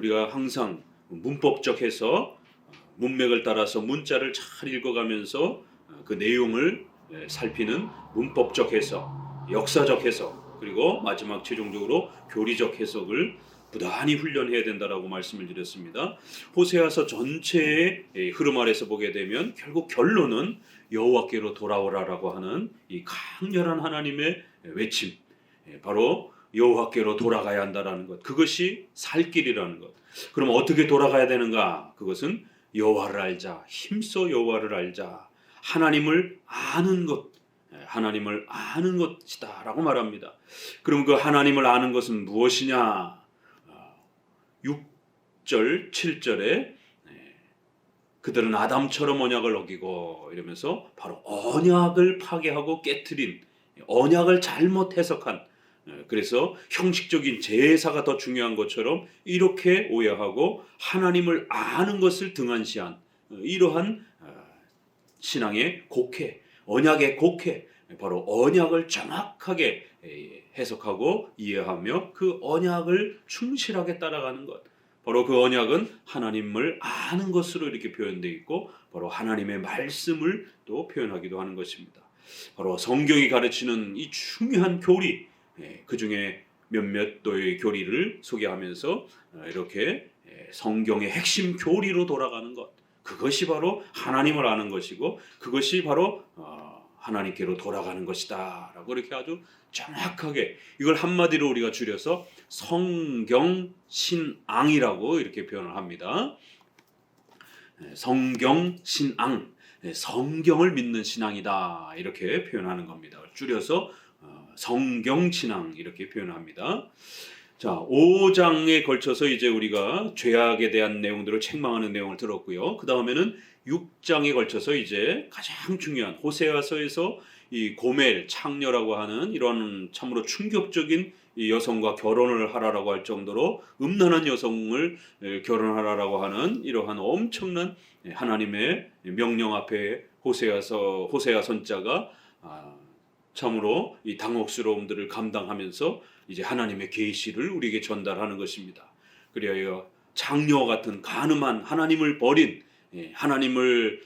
우리가 항상 문법적 해서 문맥을 따라서 문자를 잘 읽어가면서 그 내용을 살피는 문법적 해석, 역사적 해석, 그리고 마지막 최종적으로 교리적 해석을 부단히 훈련해야 된다라고 말씀을 드렸습니다. 호세아서 전체의 흐름 아래서 보게 되면 결국 결론은 여호와께로 돌아오라라고 하는 이 강렬한 하나님의 외침, 바로 여호와께로 돌아가야 한다라는 것, 그것이 살 길이라는 것. 그럼 어떻게 돌아가야 되는가? 그것은 여호와를 알자, 힘써 여호와를 알자, 하나님을 아는 것, 하나님을 아는 것이다라고 말합니다. 그럼 그 하나님을 아는 것은 무엇이냐? 6절, 7절에 그들은 아담처럼 언약을 어기고 이러면서 바로 언약을 파괴하고 깨트린, 언약을 잘못 해석한, 그래서 형식적인 제사가 더 중요한 것처럼 이렇게 오해하고 하나님을 아는 것을 등한시한 이러한 신앙의 곡해, 언약의 곡해, 바로 언약을 정확하게 해석하고 이해하며 그 언약을 충실하게 따라가는 것, 바로 그 언약은 하나님을 아는 것으로 이렇게 표현되어 있고 바로 하나님의 말씀을 또 표현하기도 하는 것입니다. 바로 성경이 가르치는 이 중요한 교리, 그 중에 몇몇 도의 교리를 소개하면서 이렇게 성경의 핵심 교리로 돌아가는 것, 그것이 바로 하나님을 아는 것이고 그것이 바로 하나님께로 돌아가는 것이다 라고 이렇게 아주 정확하게, 이걸 한마디로 우리가 줄여서 성경신앙이라고 이렇게 표현을 합니다. 성경신앙, 성경을 믿는 신앙이다 이렇게 표현하는 겁니다. 줄여서 성경신앙 이렇게 표현합니다. 자, 5장에 걸쳐서 이제 우리가 죄악에 대한 내용들을 책망하는 내용을 들었고요. 그 다음에는 6장에 걸쳐서 이제 가장 중요한 호세아서에서 이 고멜, 창녀라고 하는 이런 참으로 충격적인 이 여성과 결혼을 하라라고 할 정도로 음란한 여성을 결혼하라라고 하는 이러한 엄청난 하나님의 명령 앞에 호세아 선자가 참으로 이 당혹스러움들을 감당하면서 이제 하나님의 계시를 우리에게 전달하는 것입니다. 그리하여 창녀와 같은 간음한 하나님을 버린, 하나님을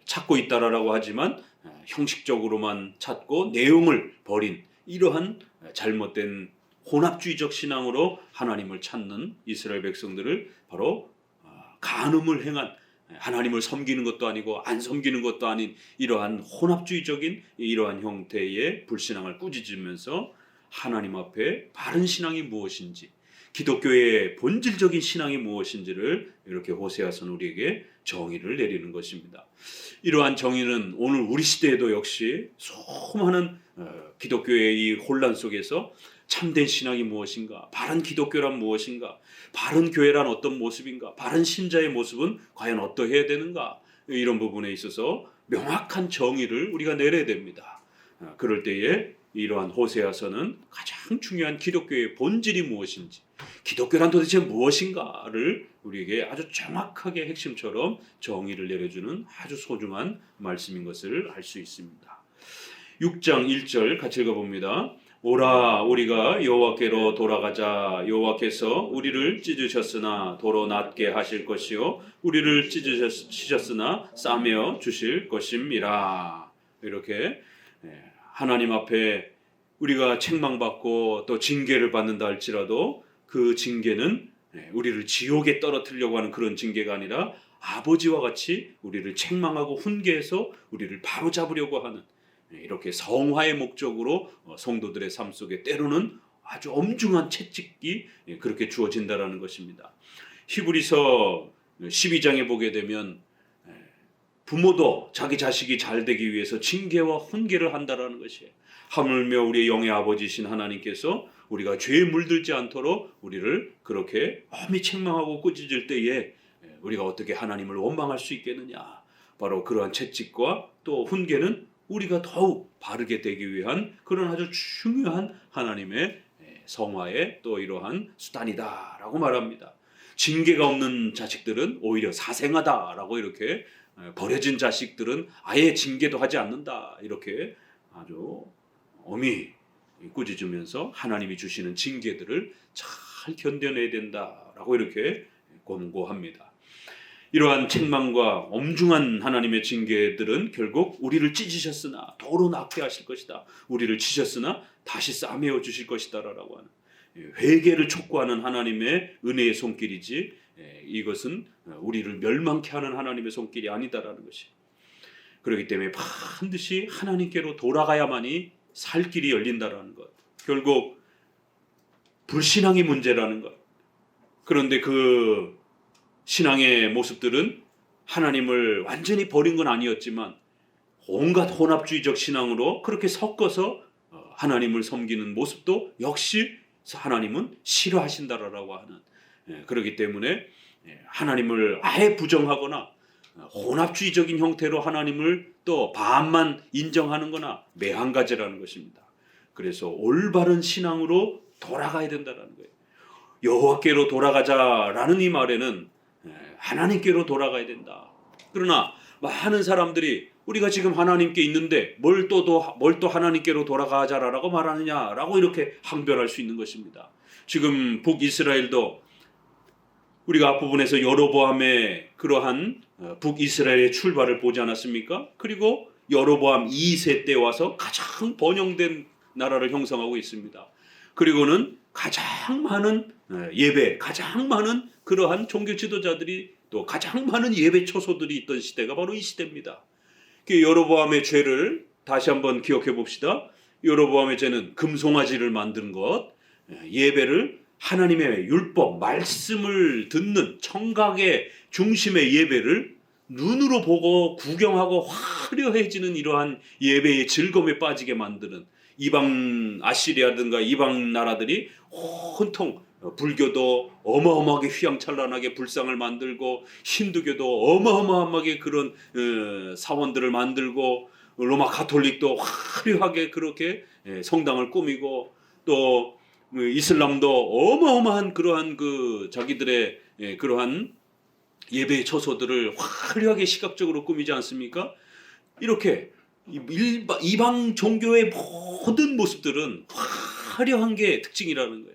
찾고 있다라고 하지만 형식적으로만 찾고 내용을 버린 이러한 잘못된 혼합주의적 신앙으로 하나님을 찾는 이스라엘 백성들을 바로 간음을 행한, 하나님을 섬기는 것도 아니고 안 섬기는 것도 아닌 이러한 혼합주의적인 이러한 형태의 불신앙을 꾸짖으면서 하나님 앞에 바른 신앙이 무엇인지, 기독교의 본질적인 신앙이 무엇인지를 이렇게 호세아서는 우리에게 정의를 내리는 것입니다. 이러한 정의는 오늘 우리 시대에도 역시 수많은 기독교의 이 혼란 속에서 참된 신앙이 무엇인가, 바른 기독교란 무엇인가, 바른 교회란 어떤 모습인가, 바른 신자의 모습은 과연 어떠해야 되는가, 이런 부분에 있어서 명확한 정의를 우리가 내려야 됩니다. 그럴 때에 이러한 호세아서는 가장 중요한 기독교의 본질이 무엇인지, 기독교란 도대체 무엇인가를 우리에게 아주 정확하게 핵심처럼 정의를 내려주는 아주 소중한 말씀인 것을 알 수 있습니다. 6장 1절 같이 읽어봅니다. 오라 우리가 여호와께로 돌아가자. 여호와께서 우리를 찢으셨으나 도로 낫게 하실 것이요 우리를 찢으셨으나 싸매어 주실 것임이라. 이렇게 하나님 앞에 우리가 책망받고 또 징계를 받는다 할지라도 그 징계는 우리를 지옥에 떨어뜨리려고 하는 그런 징계가 아니라 아버지와 같이 우리를 책망하고 훈계해서 우리를 바로잡으려고 하는, 이렇게 성화의 목적으로 성도들의 삶 속에 때로는 아주 엄중한 채찍이 그렇게 주어진다라는 것입니다. 히브리서 12장에 보게 되면 부모도 자기 자식이 잘 되기 위해서 징계와 훈계를 한다라는 것이에요. 하물며 우리의 영의 아버지신 하나님께서 우리가 죄에 물들지 않도록 우리를 그렇게 엄히 책망하고 꾸짖을 때에 우리가 어떻게 하나님을 원망할 수 있겠느냐. 바로 그러한 채찍과 또 훈계는 우리가 더욱 바르게 되기 위한 그런 아주 중요한 하나님의 성화의 또 이러한 수단이다라고 말합니다. 징계가 없는 자식들은 오히려 사생하다라고 이렇게, 버려진 자식들은 아예 징계도 하지 않는다 이렇게 아주 엄히 꾸짖으면서 하나님이 주시는 징계들을 잘 견뎌내야 된다라고 이렇게 권고합니다. 이러한 책망과 엄중한 하나님의 징계들은 결국 우리를 찢으셨으나 도로 낫게 하실 것이다. 우리를 치셨으나 다시 싸매어 주실 것이다 라고 하는 회개를 촉구하는 하나님의 은혜의 손길이지, 이것은 우리를 멸망케 하는 하나님의 손길이 아니다라는 것이. 그렇기 때문에 반드시 하나님께로 돌아가야만이 살 길이 열린다라는 것. 결국 불신앙이 문제라는 것. 그런데 그 신앙의 모습들은 하나님을 완전히 버린 건 아니었지만 온갖 혼합주의적 신앙으로 그렇게 섞어서 하나님을 섬기는 모습도 역시 하나님은 싫어하신다라고 하는, 그렇기 때문에 하나님을 아예 부정하거나 혼합주의적인 형태로 하나님을 또 반만 인정하는 거나 매한가지라는 것입니다. 그래서 올바른 신앙으로 돌아가야 된다는 거예요. 여호와께로 돌아가자라는 이 말에는 하나님께로 돌아가야 된다. 그러나 많은 사람들이 우리가 지금 하나님께 있는데 뭘 또 하나님께로 돌아가자라고 말하느냐라고 이렇게 항변할 수 있는 것입니다. 지금 북이스라엘도 우리가 앞부분에서 여로보암의 그러한 북이스라엘의 출발을 보지 않았습니까? 그리고 여로보암 2세 때 와서 가장 번영된 나라를 형성하고 있습니다. 그리고는 가장 많은 예배, 가장 많은 그러한 종교 지도자들이, 또 가장 많은 예배 처소들이 있던 시대가 바로 이 시대입니다. 그 여로보암의 죄를 다시 한번 기억해 봅시다. 여로보암의 죄는 금송아지를 만든 것, 예배를 하나님의 율법, 말씀을 듣는 청각의 중심의 예배를 눈으로 보고 구경하고 화려해지는 이러한 예배의 즐거움에 빠지게 만드는 이방 아시리아든가 이방 나라들이 온통, 불교도 어마어마하게 휘황찬란하게 불상을 만들고, 힌두교도 어마어마하게 그런 사원들을 만들고, 로마 가톨릭도 화려하게 그렇게 성당을 꾸미고, 또 이슬람도 어마어마한 그러한 그 자기들의 그러한 예배의 처소들을 화려하게 시각적으로 꾸미지 않습니까? 이렇게 이방 종교의 모든 모습들은 화려한 게 특징이라는 거예요.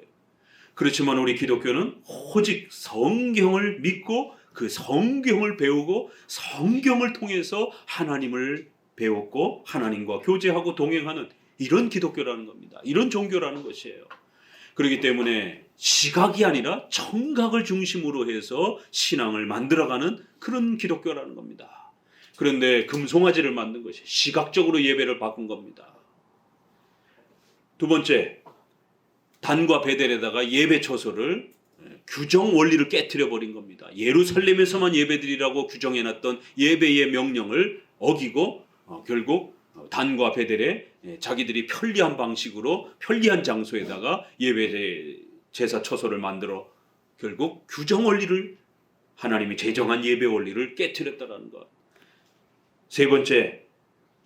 그렇지만 우리 기독교는 오직 성경을 믿고 그 성경을 배우고 성경을 통해서 하나님을 배웠고 하나님과 교제하고 동행하는 이런 기독교라는 겁니다. 이런 종교라는 것이에요. 그렇기 때문에 시각이 아니라 청각을 중심으로 해서 신앙을 만들어가는 그런 기독교라는 겁니다. 그런데 금송아지를 만든 것이 시각적으로 예배를 바꾼 겁니다. 두 번째, 단과 베델에다가 예배 처소를 규정 원리를 깨트려 버린 겁니다. 예루살렘에서만 예배드리라고 규정해놨던 예배의 명령을 어기고 결국 단과 베델에 자기들이 편리한 방식으로 편리한 장소에다가 예배 제사 처소를 만들어 결국 규정 원리를, 하나님이 제정한 예배 원리를 깨트렸다는 것. 세 번째,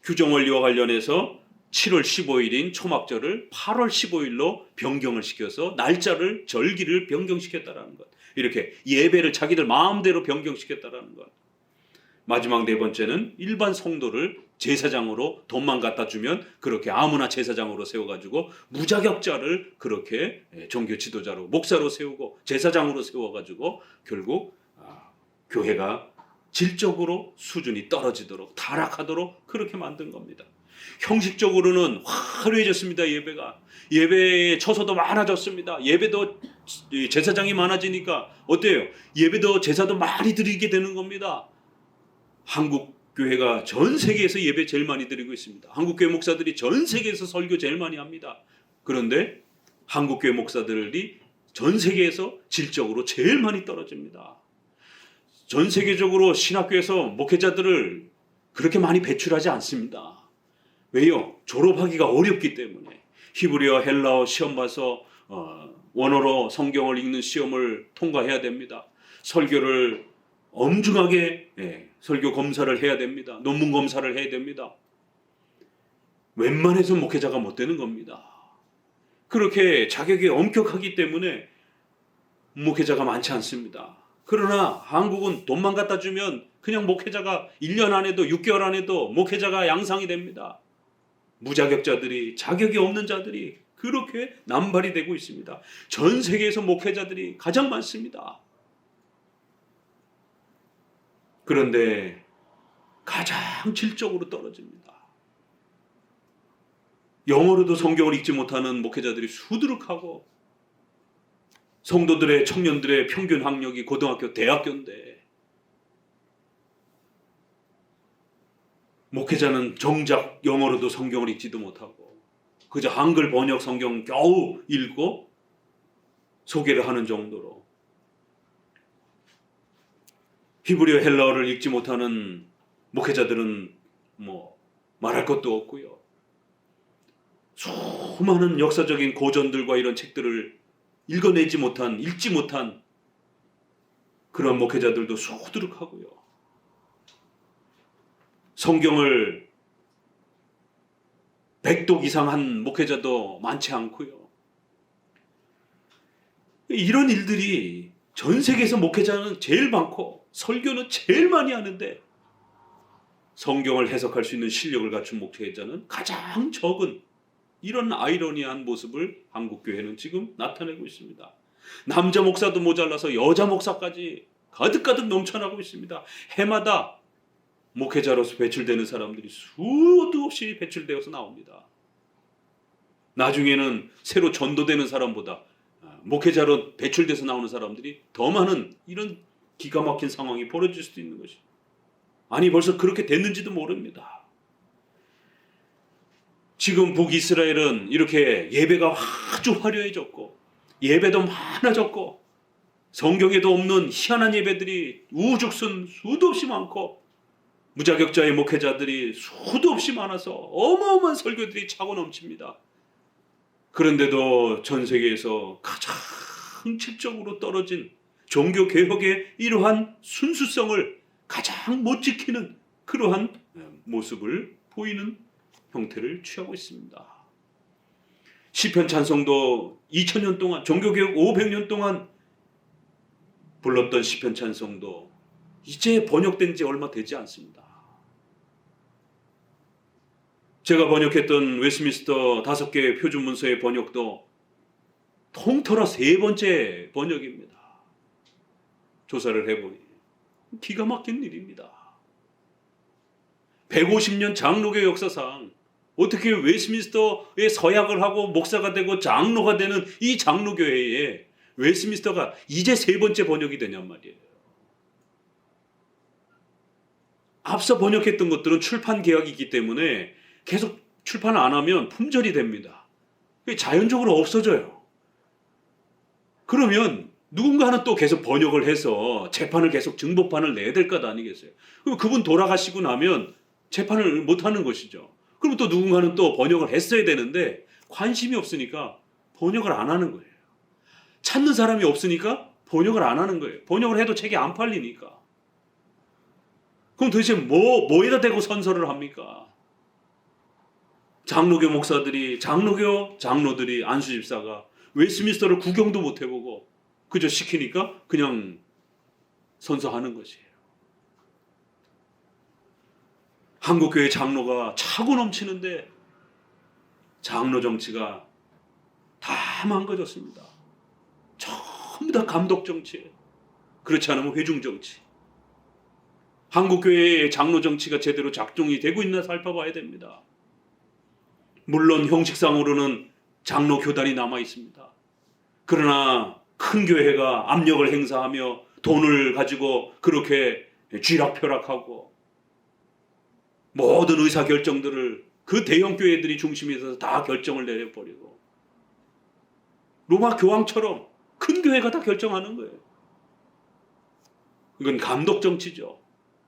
규정 원리와 관련해서 7월 15일인 초막절을 8월 15일로 변경을 시켜서 날짜를, 절기를 변경시켰다는 것. 이렇게 예배를 자기들 마음대로 변경시켰다는 것. 마지막 네 번째는 일반 성도를 제사장으로 돈만 갖다 주면 그렇게 아무나 제사장으로 세워가지고 무자격자를 그렇게 종교 지도자로, 목사로 세우고 제사장으로 세워가지고 결국 교회가 질적으로 수준이 떨어지도록, 타락하도록 그렇게 만든 겁니다. 형식적으로는 화려해졌습니다. 예배가. 예배의 처소도 많아졌습니다. 예배도 제사장이 많아지니까 어때요? 예배도 제사도 많이 드리게 되는 겁니다. 한국 교회가 전 세계에서 예배 제일 많이 드리고 있습니다. 한국 교회 목사들이 전 세계에서 설교 제일 많이 합니다. 그런데 한국 교회 목사들이 전 세계에서 질적으로 제일 많이 떨어집니다. 전 세계적으로 신학교에서 목회자들을 그렇게 많이 배출하지 않습니다. 왜요? 졸업하기가 어렵기 때문에. 히브리어, 헬라어 시험 봐서 원어로 성경을 읽는 시험을 통과해야 됩니다. 설교를 엄중하게 설교 검사를 해야 됩니다. 논문 검사를 해야 됩니다. 웬만해서 목회자가 못 되는 겁니다. 그렇게 자격이 엄격하기 때문에 목회자가 많지 않습니다. 그러나 한국은 돈만 갖다 주면 그냥 목회자가 1년 안에도 6개월 안에도 목회자가 양상이 됩니다. 무자격자들이, 자격이 없는 자들이 그렇게 남발이 되고 있습니다. 전 세계에서 목회자들이 가장 많습니다. 그런데 가장 질적으로 떨어집니다. 영어로도 성경을 읽지 못하는 목회자들이 수두룩하고, 성도들의, 청년들의 평균 학력이 고등학교, 대학교인데 목회자는 정작 영어로도 성경을 읽지도 못하고 그저 한글 번역 성경 겨우 읽고 소개를 하는 정도로, 히브리어, 헬라어를 읽지 못하는 목회자들은 뭐 말할 것도 없고요. 수많은 역사적인 고전들과 이런 책들을 읽지 못한 그런 목회자들도 수두룩하고요. 성경을 100독 이상 한 목회자도 많지 않고요. 이런 일들이 전 세계에서 목회자는 제일 많고 설교는 제일 많이 하는데 성경을 해석할 수 있는 실력을 갖춘 목회자는 가장 적은, 이런 아이러니한 모습을 한국교회는 지금 나타내고 있습니다. 남자 목사도 모자라서 여자 목사까지 가득가득 넘쳐나고 있습니다. 해마다 목회자로서 배출되는 사람들이 수도 없이 배출되어서 나옵니다. 나중에는 새로 전도되는 사람보다 목회자로 배출돼서 나오는 사람들이 더 많은, 이런 기가 막힌 상황이 벌어질 수도 있는 것이죠. 아니, 벌써 그렇게 됐는지도 모릅니다. 지금 북이스라엘은 이렇게 예배가 아주 화려해졌고 예배도 많아졌고 성경에도 없는 희한한 예배들이 우죽순 수도 없이 많고 무자격자의 목회자들이 수도 없이 많아서 어마어마한 설교들이 차고 넘칩니다. 그런데도 전 세계에서 가장 질적으로 떨어진 종교개혁의 이러한 순수성을 가장 못 지키는 그러한 모습을 보이는 형태를 취하고 있습니다. 시편 찬송도 2000년 동안, 종교개혁 500년 동안 불렀던 시편 찬송도 이제 번역된 지 얼마 되지 않습니다. 제가 번역했던 웨스트민스터 5개의 표준 문서의 번역도 통틀어 3번째 번역입니다. 조사를 해보니 기가 막힌 일입니다. 150년 장로교 역사상 어떻게 웨스트민스터에 서약을 하고 목사가 되고 장로가 되는 이 장로교회에 웨스트민스터가 이제 3번째 번역이 되냔 말이에요. 앞서 번역했던 것들은 출판 계약이기 때문에 계속 출판 안 하면 품절이 됩니다. 자연적으로 없어져요. 그러면 누군가는 또 계속 번역을 해서 재판을 계속 증보판을 내야 될 것 아니겠어요? 그럼 그분 돌아가시고 나면 재판을 못 하는 것이죠. 그럼 또 누군가는 또 번역을 했어야 되는데 관심이 없으니까 번역을 안 하는 거예요. 찾는 사람이 없으니까 번역을 안 하는 거예요. 번역을 해도 책이 안 팔리니까. 그럼 도대체 뭐에다 대고 선서를 합니까? 장로교 목사들이, 장로들이, 안수집사가 웨스트민스터를 구경도 못 해보고 그저 시키니까 그냥 선서하는 것이에요. 한국교회 장로가 차고 넘치는데 장로 정치가 다 망가졌습니다. 전부 다 감독 정치, 그렇지 않으면 회중 정치. 한국교회의 장로 정치가 제대로 작동이 되고 있나 살펴봐야 됩니다. 물론 형식상으로는 장로 교단이 남아 있습니다. 그러나 큰 교회가 압력을 행사하며 돈을 가지고 그렇게 쥐락펴락하고 모든 의사결정들을 그 대형 교회들이 중심에서 다 결정을 내려버리고 로마 교황처럼 큰 교회가 다 결정하는 거예요. 이건 감독 정치죠.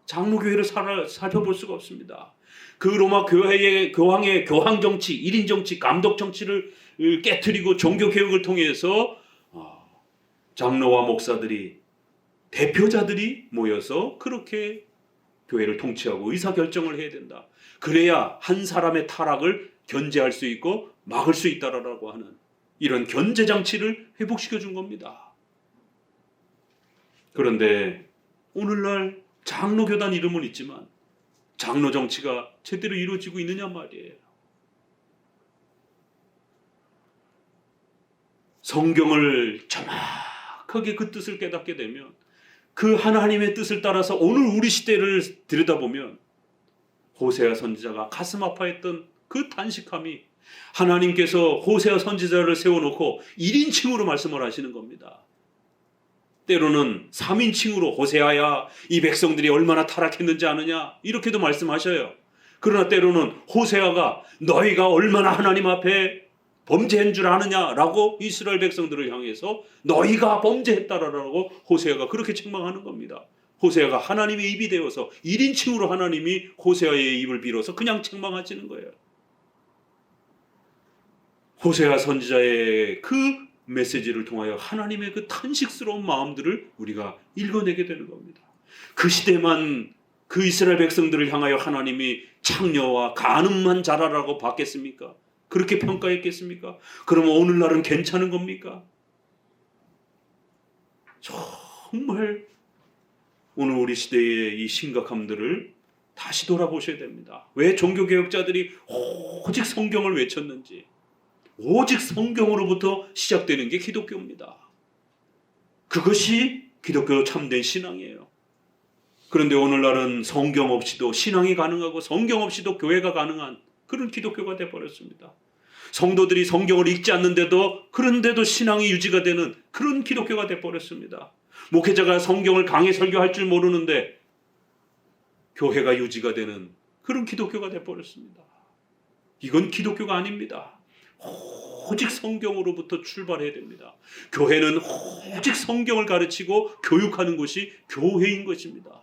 장로교회를 살펴볼 수가 없습니다. 그 로마 교회의 교황의 교황 정치, 1인 정치, 감독 정치를 깨트리고 종교개혁을 통해서 장로와 목사들이, 대표자들이 모여서 그렇게 교회를 통치하고 의사결정을 해야 된다. 그래야 한 사람의 타락을 견제할 수 있고 막을 수 있다라고 하는 이런 견제장치를 회복시켜 준 겁니다. 그런데 오늘날 장로교단 이름은 있지만 장로 정치가 제대로 이루어지고 있느냐 말이에요. 성경을 정확하게 그 뜻을 깨닫게 되면, 그 하나님의 뜻을 따라서 오늘 우리 시대를 들여다보면 호세아 선지자가 가슴 아파했던 그 탄식함이 하나님께서 호세아 선지자를 세워놓고 1인칭으로 말씀을 하시는 겁니다. 때로는 3인칭으로 호세아야 이 백성들이 얼마나 타락했는지 아느냐 이렇게도 말씀하셔요. 그러나 때로는 호세아가 너희가 얼마나 하나님 앞에 범죄한 줄 아느냐라고 이스라엘 백성들을 향해서 너희가 범죄했다라고 호세아가 그렇게 책망하는 겁니다. 호세아가 하나님의 입이 되어서 1인칭으로 하나님이 호세아의 입을 빌어서 그냥 책망하시는 거예요. 호세아 선지자의 그 메시지를 통하여 하나님의 그 탄식스러운 마음들을 우리가 읽어내게 되는 겁니다. 그 시대만 그 이스라엘 백성들을 향하여 하나님이 창녀와 간음한 자라라고 봤겠습니까? 그렇게 평가했겠습니까? 그러면 오늘날은 괜찮은 겁니까? 정말 오늘 우리 시대의 이 심각함들을 다시 돌아보셔야 됩니다. 왜 종교개혁자들이 오직 성경을 외쳤는지, 오직 성경으로부터 시작되는 게 기독교입니다. 그것이 기독교 참된 신앙이에요. 그런데 오늘날은 성경 없이도 신앙이 가능하고 성경 없이도 교회가 가능한 그런 기독교가 되어버렸습니다. 성도들이 성경을 읽지 않는데도 그런데도 신앙이 유지가 되는 그런 기독교가 되어버렸습니다. 목회자가 성경을 강해 설교할 줄 모르는데 교회가 유지가 되는 그런 기독교가 되어버렸습니다. 이건 기독교가 아닙니다. 오직 성경으로부터 출발해야 됩니다. 교회는 오직 성경을 가르치고 교육하는 것이 교회인 것입니다.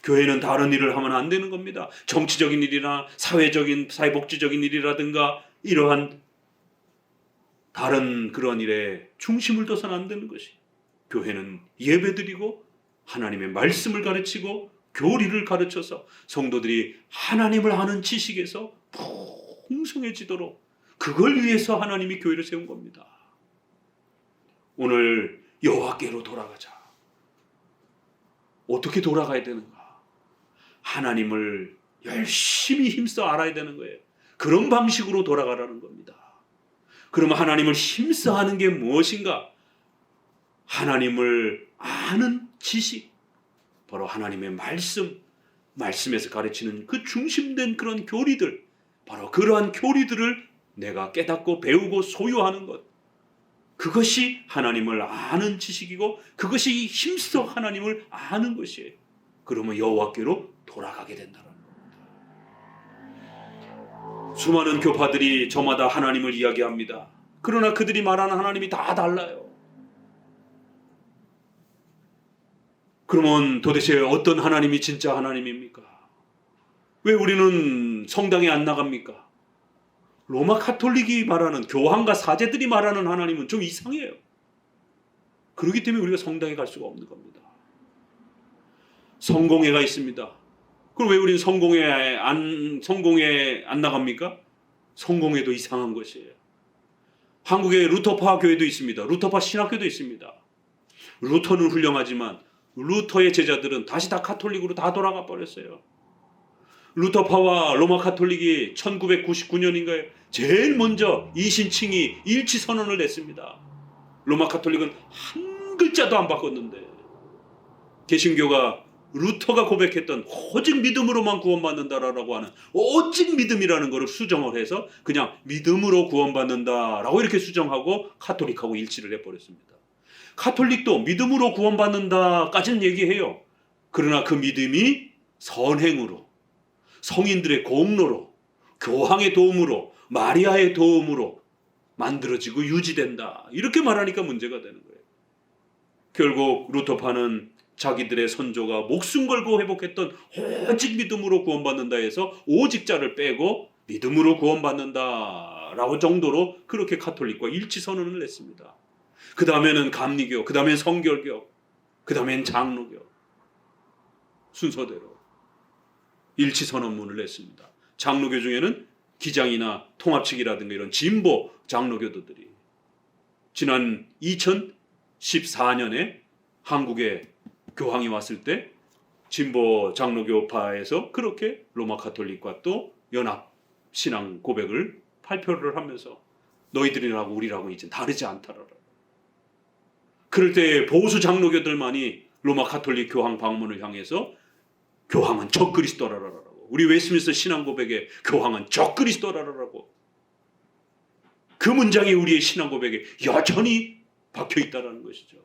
교회는 다른 일을 하면 안 되는 겁니다. 정치적인 일이나 사회복지적인 일이라든가 이러한 다른 그런 일에 중심을 둬서는 안 되는 것이, 교회는 예배드리고 하나님의 말씀을 가르치고 교리를 가르쳐서 성도들이 하나님을 아는 지식에서 풍성해지도록 그걸 위해서 하나님이 교회를 세운 겁니다. 오늘 여호와께로 돌아가자. 어떻게 돌아가야 되는가? 하나님을 열심히 힘써 알아야 되는 거예요. 그런 방식으로 돌아가라는 겁니다. 그러면 하나님을 힘써 아는 게 무엇인가? 하나님을 아는 지식, 바로 하나님의 말씀에서 가르치는 그 중심된 그런 교리들, 바로 그러한 교리들을 내가 깨닫고 배우고 소유하는 것, 그것이 하나님을 아는 지식이고 그것이 힘써 하나님을 아는 것이에요. 그러면 여호와께로 돌아가게 된다는 겁니다. 수많은 교파들이 저마다 하나님을 이야기합니다. 그러나 그들이 말하는 하나님이 다 달라요. 그러면 도대체 어떤 하나님이 진짜 하나님입니까? 왜 우리는 성당에 안 나갑니까? 로마 카톨릭이 말하는, 교황과 사제들이 말하는 하나님은 좀 이상해요. 그렇기 때문에 우리가 성당에 갈 수가 없는 겁니다. 성공회가 있습니다. 그럼 왜 우리는 성공회 안 나갑니까? 성공회도 이상한 것이에요. 한국에 루터파 교회도 있습니다. 루터파 신학교도 있습니다. 루터는 훌륭하지만 루터의 제자들은 다시 다 카톨릭으로 다 돌아가 버렸어요. 루터파와 로마 카톨릭이 1999년인가요? 제일 먼저 이신칭이 일치선언을 냈습니다. 로마 카톨릭은 한 글자도 안 바꿨는데, 개신교가 루터가 고백했던 오직 믿음으로만 구원받는다라고 하는 오직 믿음이라는 것을 수정을 해서 그냥 믿음으로 구원받는다라고 이렇게 수정하고 카톨릭하고 일치를 해버렸습니다. 카톨릭도 믿음으로 구원받는다까지는 얘기해요. 그러나 그 믿음이 선행으로, 성인들의 공로로, 교황의 도움으로, 마리아의 도움으로 만들어지고 유지된다, 이렇게 말하니까 문제가 되는 거예요. 결국 루터파는 자기들의 선조가 목숨 걸고 회복했던 오직 믿음으로 구원받는다 해서 오직자를 빼고 믿음으로 구원받는다라고 정도로 그렇게 카톨릭과 일치선언을 냈습니다. 그 다음에는 감리교, 그 다음엔 성결교, 그 다음엔 장로교, 순서대로 일치선언문을 냈습니다. 장로교 중에는 기장이나 통합측이라든가 이런 진보 장로교도들이 지난 2014년에 한국에 교황이 왔을 때 진보 장로교파에서 그렇게 로마 카톨릭과 또 연합 신앙 고백을 발표를 하면서 너희들이라고 우리라고 이제 다르지 않다라. 그럴 때 보수 장로교들만이 로마 가톨릭 교황 방문을 향해서 교황은 적그리스도라라고, 우리 웨스트민스터 신앙 고백에 교황은 적그리스도라라고, 그 문장이 우리의 신앙 고백에 여전히 박혀 있다라는 것이죠.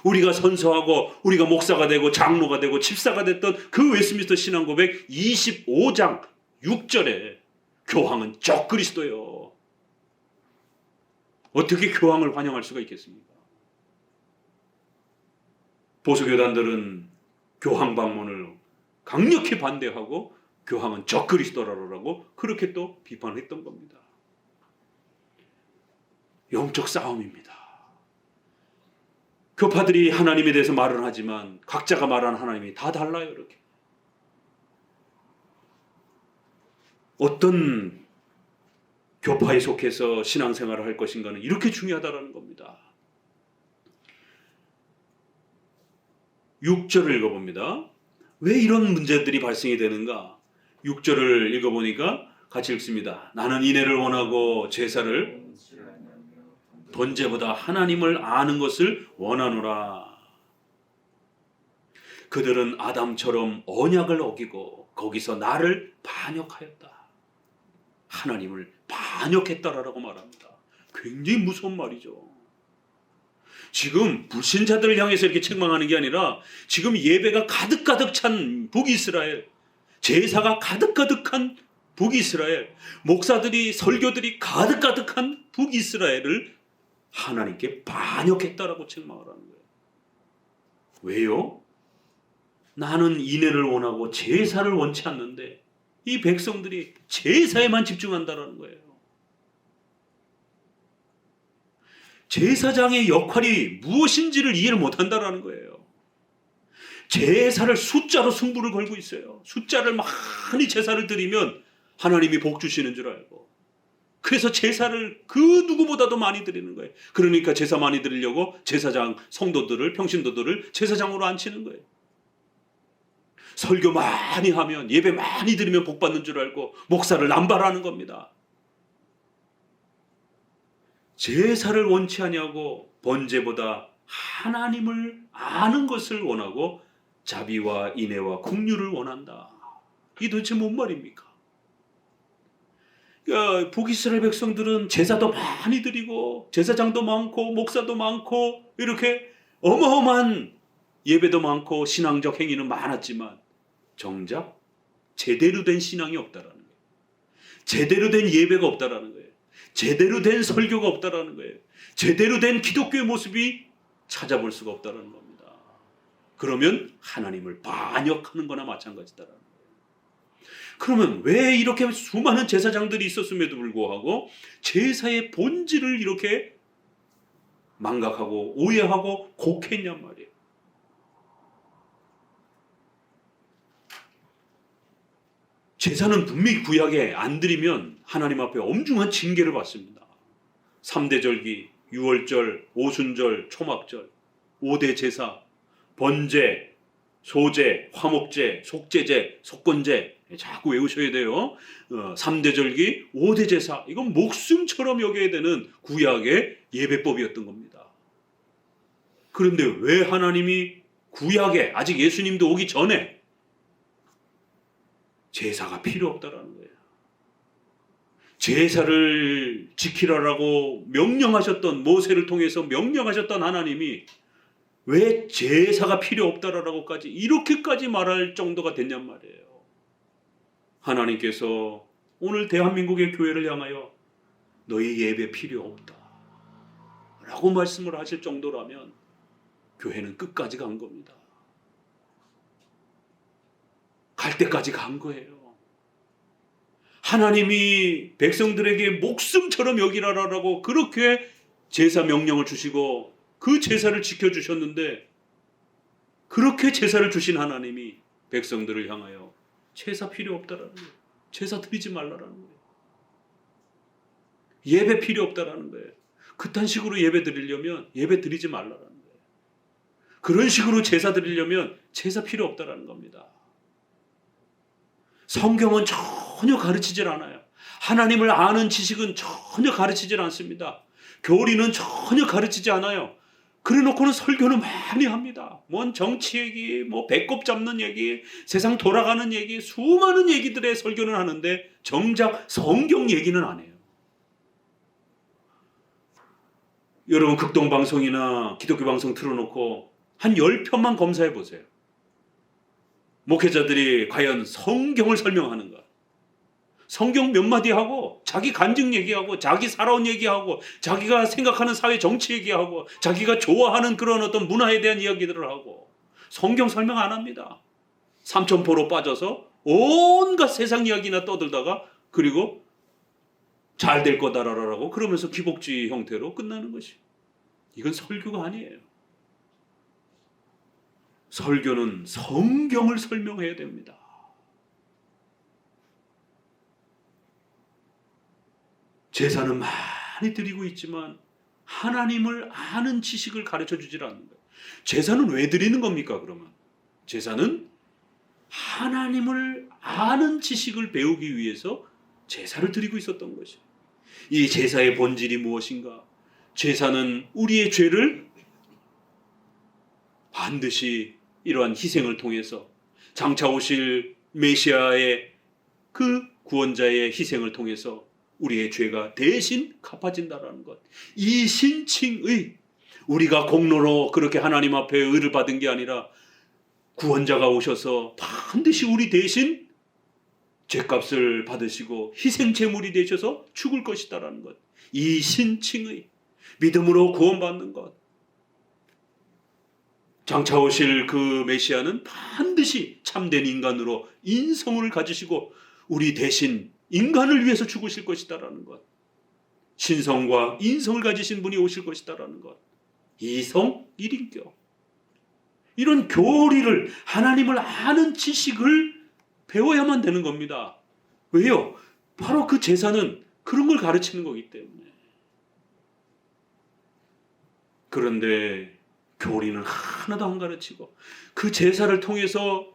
우리가 선서하고 우리가 목사가 되고 장로가 되고 집사가 됐던 그 웨스트민스터 신앙 고백 25장 6절에 교황은 적그리스도요. 어떻게 교황을 환영할 수가 있겠습니까? 보수교단들은 교황 방문을 강력히 반대하고 교황은 적그리스도라고 그렇게 또 비판했던 겁니다. 영적 싸움입니다. 교파들이 하나님에 대해서 말은 하지만 각자가 말하는 하나님이 다 달라요. 이렇게 어떤 교파에 속해서 신앙생활을 할 것인가는 이렇게 중요하다는 겁니다. 6절을 읽어봅니다. 왜 이런 문제들이 발생이 되는가? 6절을 읽어보니까 같이 읽습니다. 나는 인애를 원하고 제사를 번제보다 하나님을 아는 것을 원하노라. 그들은 아담처럼 언약을 어기고 거기서 나를 반역하였다. 하나님을 반역했다라고 말합니다. 굉장히 무서운 말이죠. 지금 불신자들을 향해서 이렇게 책망하는 게 아니라 지금 예배가 가득가득 찬 북이스라엘, 제사가 가득가득한 북이스라엘, 목사들이 설교들이 가득가득한 북이스라엘을 하나님께 반역했다라고 책망을 하는 거예요. 왜요? 나는 인애를 원하고 제사를 원치 않는데 이 백성들이 제사에만 집중한다라는 거예요. 제사장의 역할이 무엇인지를 이해를 못한다라는 거예요. 제사를 숫자로 승부를 걸고 있어요. 숫자를 많이 제사를 드리면 하나님이 복 주시는 줄 알고, 그래서 제사를 그 누구보다도 많이 드리는 거예요. 그러니까 제사 많이 드리려고 제사장 성도들을, 평신도들을 제사장으로 앉히는 거예요. 설교 많이 하면, 예배 많이 드리면 복 받는 줄 알고 목사를 남발하는 겁니다. 제사를 원치 아니하고 번제보다 하나님을 아는 것을 원하고 자비와 인애와 긍휼을 원한다. 이게 도대체 뭔 말입니까? 그러니까 북이스라엘 백성들은 제사도 많이 드리고 제사장도 많고 목사도 많고 이렇게 어마어마한 예배도 많고 신앙적 행위는 많았지만 정작 제대로 된 신앙이 없다라는 거예요. 제대로 된 예배가 없다라는 거예요. 제대로 된 설교가 없다라는 거예요. 제대로 된 기독교의 모습이 찾아볼 수가 없다라는 겁니다. 그러면 하나님을 반역하는 거나 마찬가지다라는 거예요. 그러면 왜 이렇게 수많은 제사장들이 있었음에도 불구하고 제사의 본질을 이렇게 망각하고 오해하고 곡했냔 말이에요. 제사는 분명히 구약에 안 드리면 하나님 앞에 엄중한 징계를 받습니다. 3대 절기, 유월절, 오순절, 초막절, 5대 제사, 번제, 소제, 화목제, 속제제, 속건제 자꾸 외우셔야 돼요. 3대 절기, 5대 제사, 이건 목숨처럼 여겨야 되는 구약의 예배법이었던 겁니다. 그런데 왜 하나님이 구약에 아직 예수님도 오기 전에 제사가 필요 없다라는 거예요. 제사를 지키라라고 명령하셨던, 모세를 통해서 명령하셨던 하나님이 왜 제사가 필요 없다라고까지 이렇게까지 말할 정도가 됐냔 말이에요. 하나님께서 오늘 대한민국의 교회를 향하여 너희 예배 필요 없다 라고 말씀을 하실 정도라면 교회는 끝까지 간 겁니다. 갈 때까지 간 거예요. 하나님이 백성들에게 목숨처럼 여기라라고 그렇게 제사 명령을 주시고 그 제사를 지켜주셨는데, 그렇게 제사를 주신 하나님이 백성들을 향하여 제사 필요 없다라는 거예요. 제사 드리지 말라라는 거예요. 예배 필요 없다라는 거예요. 그딴 식으로 예배 드리려면 예배 드리지 말라라는 거예요. 그런 식으로 제사 드리려면 제사 필요 없다라는 겁니다. 성경은 전혀 가르치질 않아요. 하나님을 아는 지식은 전혀 가르치질 않습니다. 교리는 전혀 가르치지 않아요. 그래놓고는 설교는 많이 합니다. 뭔 정치 얘기, 뭐 배꼽 잡는 얘기, 세상 돌아가는 얘기, 수많은 얘기들의 설교는 하는데 정작 성경 얘기는 안 해요. 여러분 극동방송이나 기독교 방송 틀어놓고 한 10편만 검사해 보세요. 목회자들이 과연 성경을 설명하는가? 성경 몇 마디 하고 자기 간증 얘기하고 자기 살아온 얘기하고 자기가 생각하는 사회 정치 얘기하고 자기가 좋아하는 그런 어떤 문화에 대한 이야기들을 하고 성경 설명 안 합니다. 삼천포로 빠져서 온갖 세상 이야기나 떠들다가 그리고 잘 될 거다라고 그러면서 기복지 형태로 끝나는 것이. 이건 설교가 아니에요. 설교는 성경을 설명해야 됩니다. 제사는 많이 드리고 있지만 하나님을 아는 지식을 가르쳐 주질 않는 거예요. 제사는 왜 드리는 겁니까, 그러면? 제사는 하나님을 아는 지식을 배우기 위해서 제사를 드리고 있었던 것이에요. 이 제사의 본질이 무엇인가? 제사는 우리의 죄를 반드시 이러한 희생을 통해서 장차 오실 메시아의 그 구원자의 희생을 통해서 우리의 죄가 대신 갚아진다라는 것. 이 신칭의, 우리가 공로로 그렇게 하나님 앞에 의를 받은 게 아니라 구원자가 오셔서 반드시 우리 대신 죄값을 받으시고 희생 제물이 되셔서 죽을 것이다라는 것. 이 신칭의 믿음으로 구원받는 것. 장차 오실 그 메시아는 반드시 참된 인간으로 인성을 가지시고 우리 대신 인간을 위해서 죽으실 것이다라는 것. 신성과 인성을 가지신 분이 오실 것이다라는 것. 이성 일인격. 이런 교리를, 하나님을 아는 지식을 배워야만 되는 겁니다. 왜요? 바로 그 제사는 그런 걸 가르치는 거기 때문에. 그런데 교리는 하나도 안 가르치고 그 제사를 통해서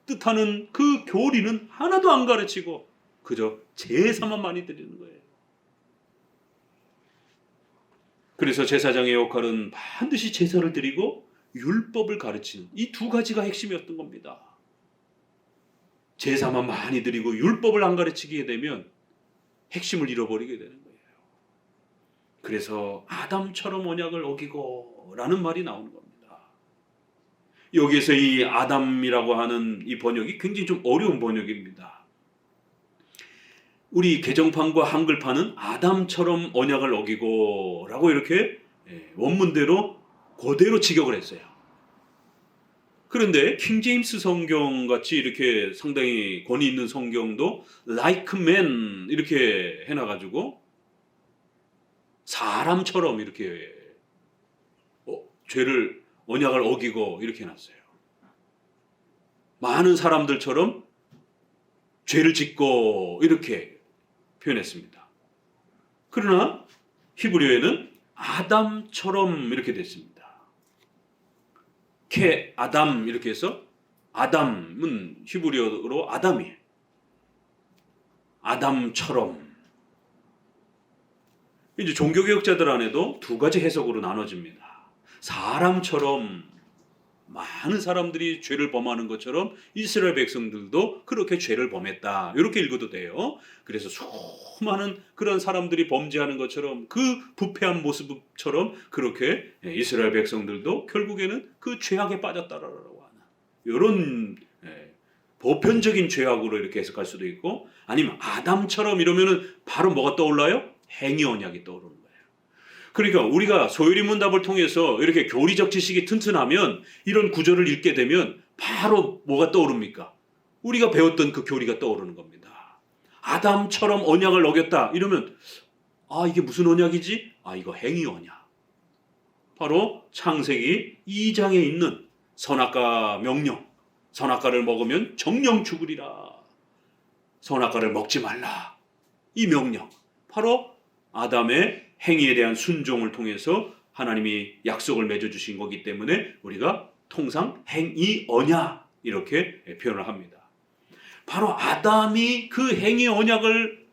뜻하는 그 교리는 하나도 안 가르치고 그저 제사만 많이 드리는 거예요. 그래서 제사장의 역할은 반드시 제사를 드리고 율법을 가르치는 이 두 가지가 핵심이었던 겁니다. 제사만 많이 드리고 율법을 안 가르치게 되면 핵심을 잃어버리게 되는 거예요. 그래서 아담처럼 언약을 어기고 라는 말이 나오는 겁니다. 여기에서 이 아담이라고 하는 이 번역이 굉장히 좀 어려운 번역입니다. 우리 개정판과 한글판은 아담처럼 언약을 어기고 라고 이렇게 원문대로 그대로 직역을 했어요. 그런데 킹제임스 성경 같이 이렇게 상당히 권위 있는 성경도 like man 이렇게 해놔가지고 사람처럼 이렇게 죄를 언약을 어기고 이렇게 해놨어요. 많은 사람들처럼 죄를 짓고 이렇게 표현했습니다. 그러나 히브리어에는 아담처럼 이렇게 됐습니다. 케 아담 이렇게 해서 아담은 히브리어로 아담이에요. 아담처럼. 이제 종교개혁자들 안에도 두 가지 해석으로 나눠집니다. 사람처럼 많은 사람들이 죄를 범하는 것처럼 이스라엘 백성들도 그렇게 죄를 범했다. 이렇게 읽어도 돼요. 그래서 수많은 그런 사람들이 범죄하는 것처럼 그 부패한 모습처럼 그렇게 이스라엘 백성들도 결국에는 그 죄악에 빠졌다라고 하는 이런 보편적인 죄악으로 이렇게 해석할 수도 있고 아니면 아담처럼 이러면은 바로 뭐가 떠올라요? 행위 언약이 떠오르는 거예요. 그러니까 우리가 소유리문답을 통해서 이렇게 교리적 지식이 튼튼하면 이런 구절을 읽게 되면 바로 뭐가 떠오릅니까? 우리가 배웠던 그 교리가 떠오르는 겁니다. 아담처럼 언약을 어겼다 이러면 이게 무슨 언약이지? 이거 행위 언약. 바로 창세기 2장에 있는 선악과 명령. 선악과를 먹으면 정령 죽으리라. 선악과를 먹지 말라. 이 명령. 바로 아담의 행위에 대한 순종을 통해서 하나님이 약속을 맺어주신 거기 때문에 우리가 통상 행위 언약 이렇게 표현을 합니다. 바로 아담이 그 행위 언약을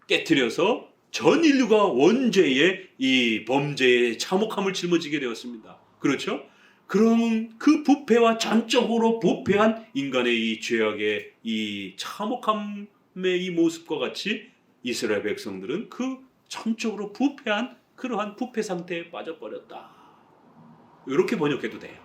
깨트려서 전 인류가 원죄의 이 범죄의 참혹함을 짊어지게 되었습니다. 그렇죠? 그런 그 부패와 전적으로 부패한 인간의 이 죄악의 이 참혹함의 이 모습과 같이 이스라엘 백성들은 그 전적으로 부패한 그러한 부패 상태에 빠져버렸다. 이렇게 번역해도 돼요.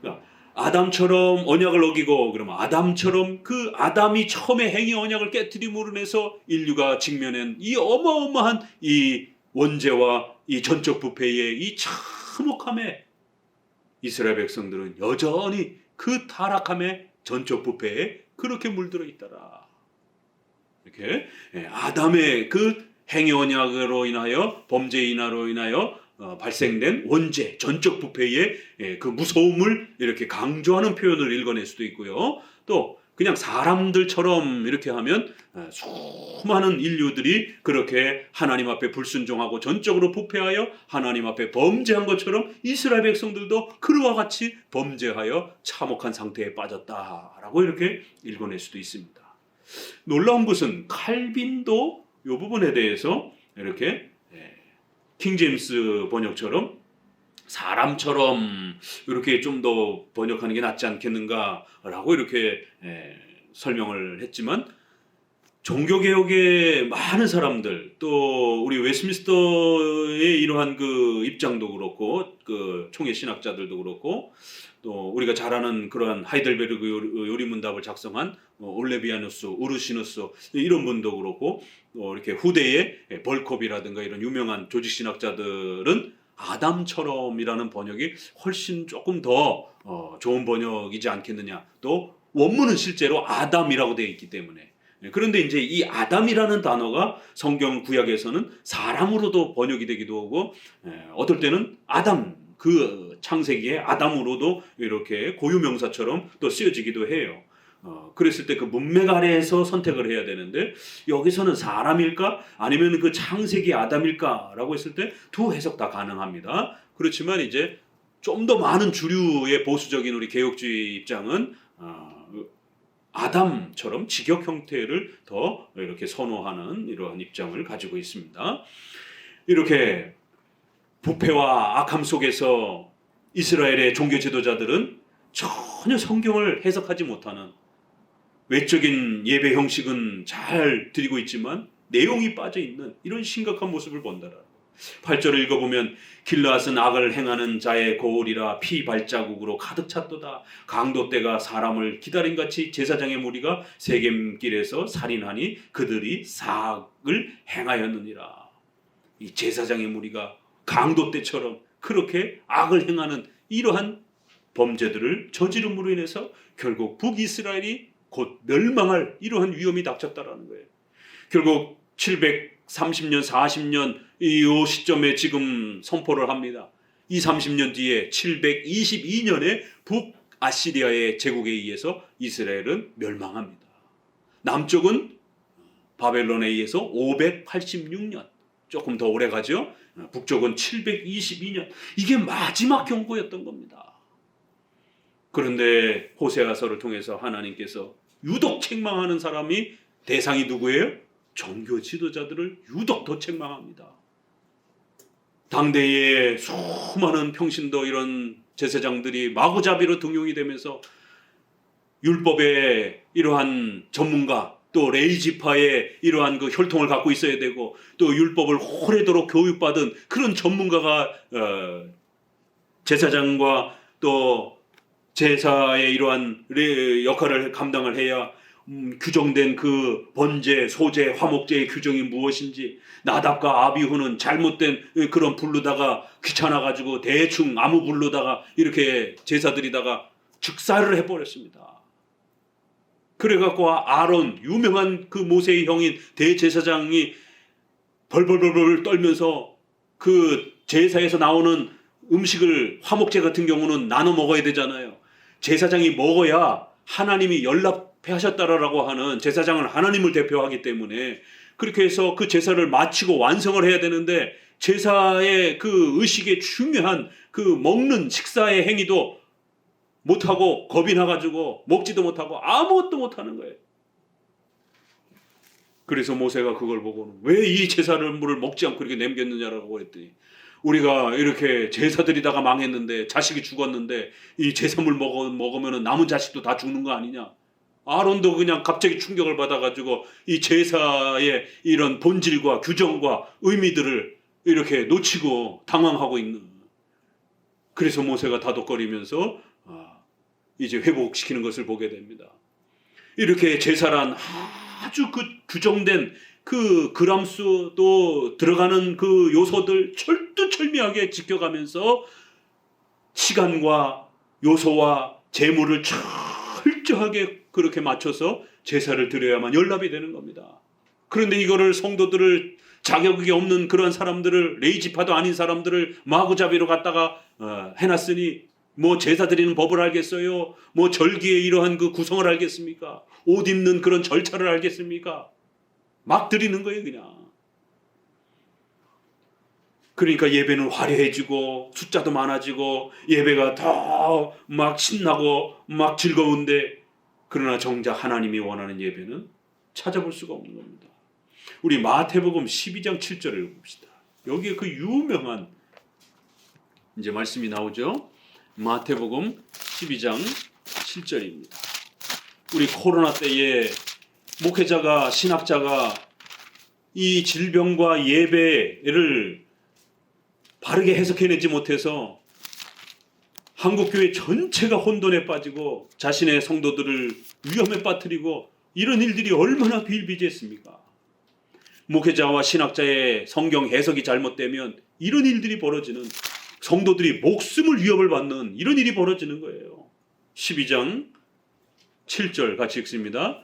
그러니까 아담처럼 언약을 어기고, 그러면 아담처럼 그 아담이 처음에 행위 언약을 깨뜨림으로 인해서 인류가 직면한 이 어마어마한 이 원죄와 이 전적 부패의 이 참혹함에 이스라엘 백성들은 여전히 그 타락함의 전적 부패에 그렇게 물들어 있더라. 이렇게 아담의 그 행위 언약으로 인하여 범죄 인하로 인하여 발생된 원죄, 전적 부패의 그 무서움을 이렇게 강조하는 표현을 읽어낼 수도 있고요. 또 그냥 사람들처럼 이렇게 하면 수많은 인류들이 그렇게 하나님 앞에 불순종하고 전적으로 부패하여 하나님 앞에 범죄한 것처럼 이스라엘 백성들도 그와 같이 범죄하여 참혹한 상태에 빠졌다라고 이렇게 읽어낼 수도 있습니다. 놀라운 것은 칼빈도 이 부분에 대해서 이렇게 킹제임스 번역처럼 사람처럼 이렇게 좀 더 번역하는 게 낫지 않겠는가라고 이렇게 설명을 했지만, 종교개혁의 많은 사람들, 또 우리 웨스민스터의 이러한 그 입장도 그렇고, 그 총회 신학자들도 그렇고, 또 우리가 잘 아는 그러한 하이델베르그 요리문답을 작성한 올레비아누스, 우르시누스 이런 분도 그렇고, 또 이렇게 후대의 벌콥이라든가 이런 유명한 조직신학자들은 아담처럼이라는 번역이 훨씬 조금 더 좋은 번역이지 않겠느냐. 또 원문은 실제로 아담이라고 되어 있기 때문에. 그런데 이제 이 아담이라는 단어가 성경 구약에서는 사람으로도 번역이 되기도 하고, 어떨 때는 아담, 그 창세기의 아담으로도 이렇게 고유명사처럼 또 쓰여지기도 해요. 그랬을 때 그 문맥 아래에서 선택을 해야 되는데, 여기서는 사람일까 아니면 그 창세기 아담일까라고 했을 때 두 해석 다 가능합니다. 그렇지만 이제 좀 더 많은 주류의 보수적인 우리 개혁주의 입장은 아담처럼 직역 형태를 더 이렇게 선호하는 이러한 입장을 가지고 있습니다. 이렇게 부패와 악함 속에서 이스라엘의 종교 지도자들은 전혀 성경을 해석하지 못하는, 외적인 예배 형식은 잘 드리고 있지만 내용이 빠져있는 이런 심각한 모습을 본다라. 8절을 읽어보면 길르앗은 악을 행하는 자의 거울이라 피 발자국으로 가득 찼도다. 강도떼가 사람을 기다림같이 제사장의 무리가 세겜길에서 살인하니 그들이 사악을 행하였느니라. 이 제사장의 무리가 강도떼처럼 그렇게 악을 행하는 이러한 범죄들을 저지름으로 인해서 결국 북이스라엘이 곧 멸망할 이러한 위험이 닥쳤다라는 거예요. 결국 730년, 40년 이 시점에 지금 선포를 합니다. 이 30년 뒤에 722년에 북아시리아의 제국에 의해서 이스라엘은 멸망합니다. 남쪽은 바벨론에 의해서 586년, 조금 더 오래 가죠. 북쪽은 722년. 이게 마지막 경고였던 겁니다. 그런데 호세아서를 통해서 하나님께서 유독 책망하는 사람이, 대상이 누구예요? 종교 지도자들을 유독 더 책망합니다. 당대의 수많은 평신도 이런 제사장들이 마구잡이로 등용이 되면서 율법의 이러한 전문가, 또 레이지파의 이러한 그 혈통을 갖고 있어야 되고, 또 율법을 오래도록 교육받은 그런 전문가가 제사장과 또 제사의 이러한 역할을 감당을 해야 규정된 그 번제, 소제, 화목제의 규정이 무엇인지, 나답과 아비후는 잘못된 그런 불르다가 귀찮아가지고 대충 아무 불르다가 이렇게 제사드리다가 즉사를 해버렸습니다. 그래갖고 아론, 유명한 그 모세의 형인 대제사장이 벌벌벌 떨면서 그 제사에서 나오는 음식을, 화목제 같은 경우는 나눠 먹어야 되잖아요. 제사장이 먹어야 하나님이 연락하셨다라고 하는, 제사장은 하나님을 대표하기 때문에 그렇게 해서 그 제사를 마치고 완성을 해야 되는데, 제사의 그 의식에 중요한 그 먹는 식사의 행위도 못하고 겁이 나가지고 먹지도 못하고 아무것도 못하는 거예요. 그래서 모세가 그걸 보고는 왜 이 제사를 물을 먹지 않고 이렇게 남겼느냐라고 했더니 우리가 이렇게 제사 드리다가 망했는데 자식이 죽었는데 이 제사물 먹으면 남은 자식도 다 죽는 거 아니냐. 아론도 그냥 갑자기 충격을 받아가지고 이 제사의 이런 본질과 규정과 의미들을 이렇게 놓치고 당황하고 있는. 그래서 모세가 다독거리면서 이제 회복시키는 것을 보게 됩니다. 이렇게 제사란 아주 그 규정된 그 그람수 또 들어가는 그 요소들 철두철미하게 지켜가면서 시간과 요소와 재물을 철저하게 그렇게 맞춰서 제사를 드려야만 연락이 되는 겁니다. 그런데 이거를 성도들을 자격이 없는 그런 사람들을 레이지파도 아닌 사람들을 마구잡이로 갖다가 해놨으니 뭐 제사 드리는 법을 알겠어요? 뭐 절기의 이러한 그 구성을 알겠습니까? 옷 입는 그런 절차를 알겠습니까? 막 드리는 거예요 그냥. 그러니까 예배는 화려해지고 숫자도 많아지고 예배가 더 막 신나고 막 즐거운데 그러나 정작 하나님이 원하는 예배는 찾아볼 수가 없는 겁니다. 우리 마태복음 12장 7절을 읽읍시다. 여기에 그 유명한 이제 말씀이 나오죠. 마태복음 12장 7절입니다. 우리 코로나 때에 목회자가 신학자가 이 질병과 예배를 바르게 해석해내지 못해서 한국교회 전체가 혼돈에 빠지고 자신의 성도들을 위험에 빠뜨리고 이런 일들이 얼마나 비일비재했습니까? 목회자와 신학자의 성경 해석이 잘못되면 이런 일들이 벌어지는, 성도들이 목숨을 위협을 받는 이런 일이 벌어지는 거예요. 12장 7절 같이 읽습니다.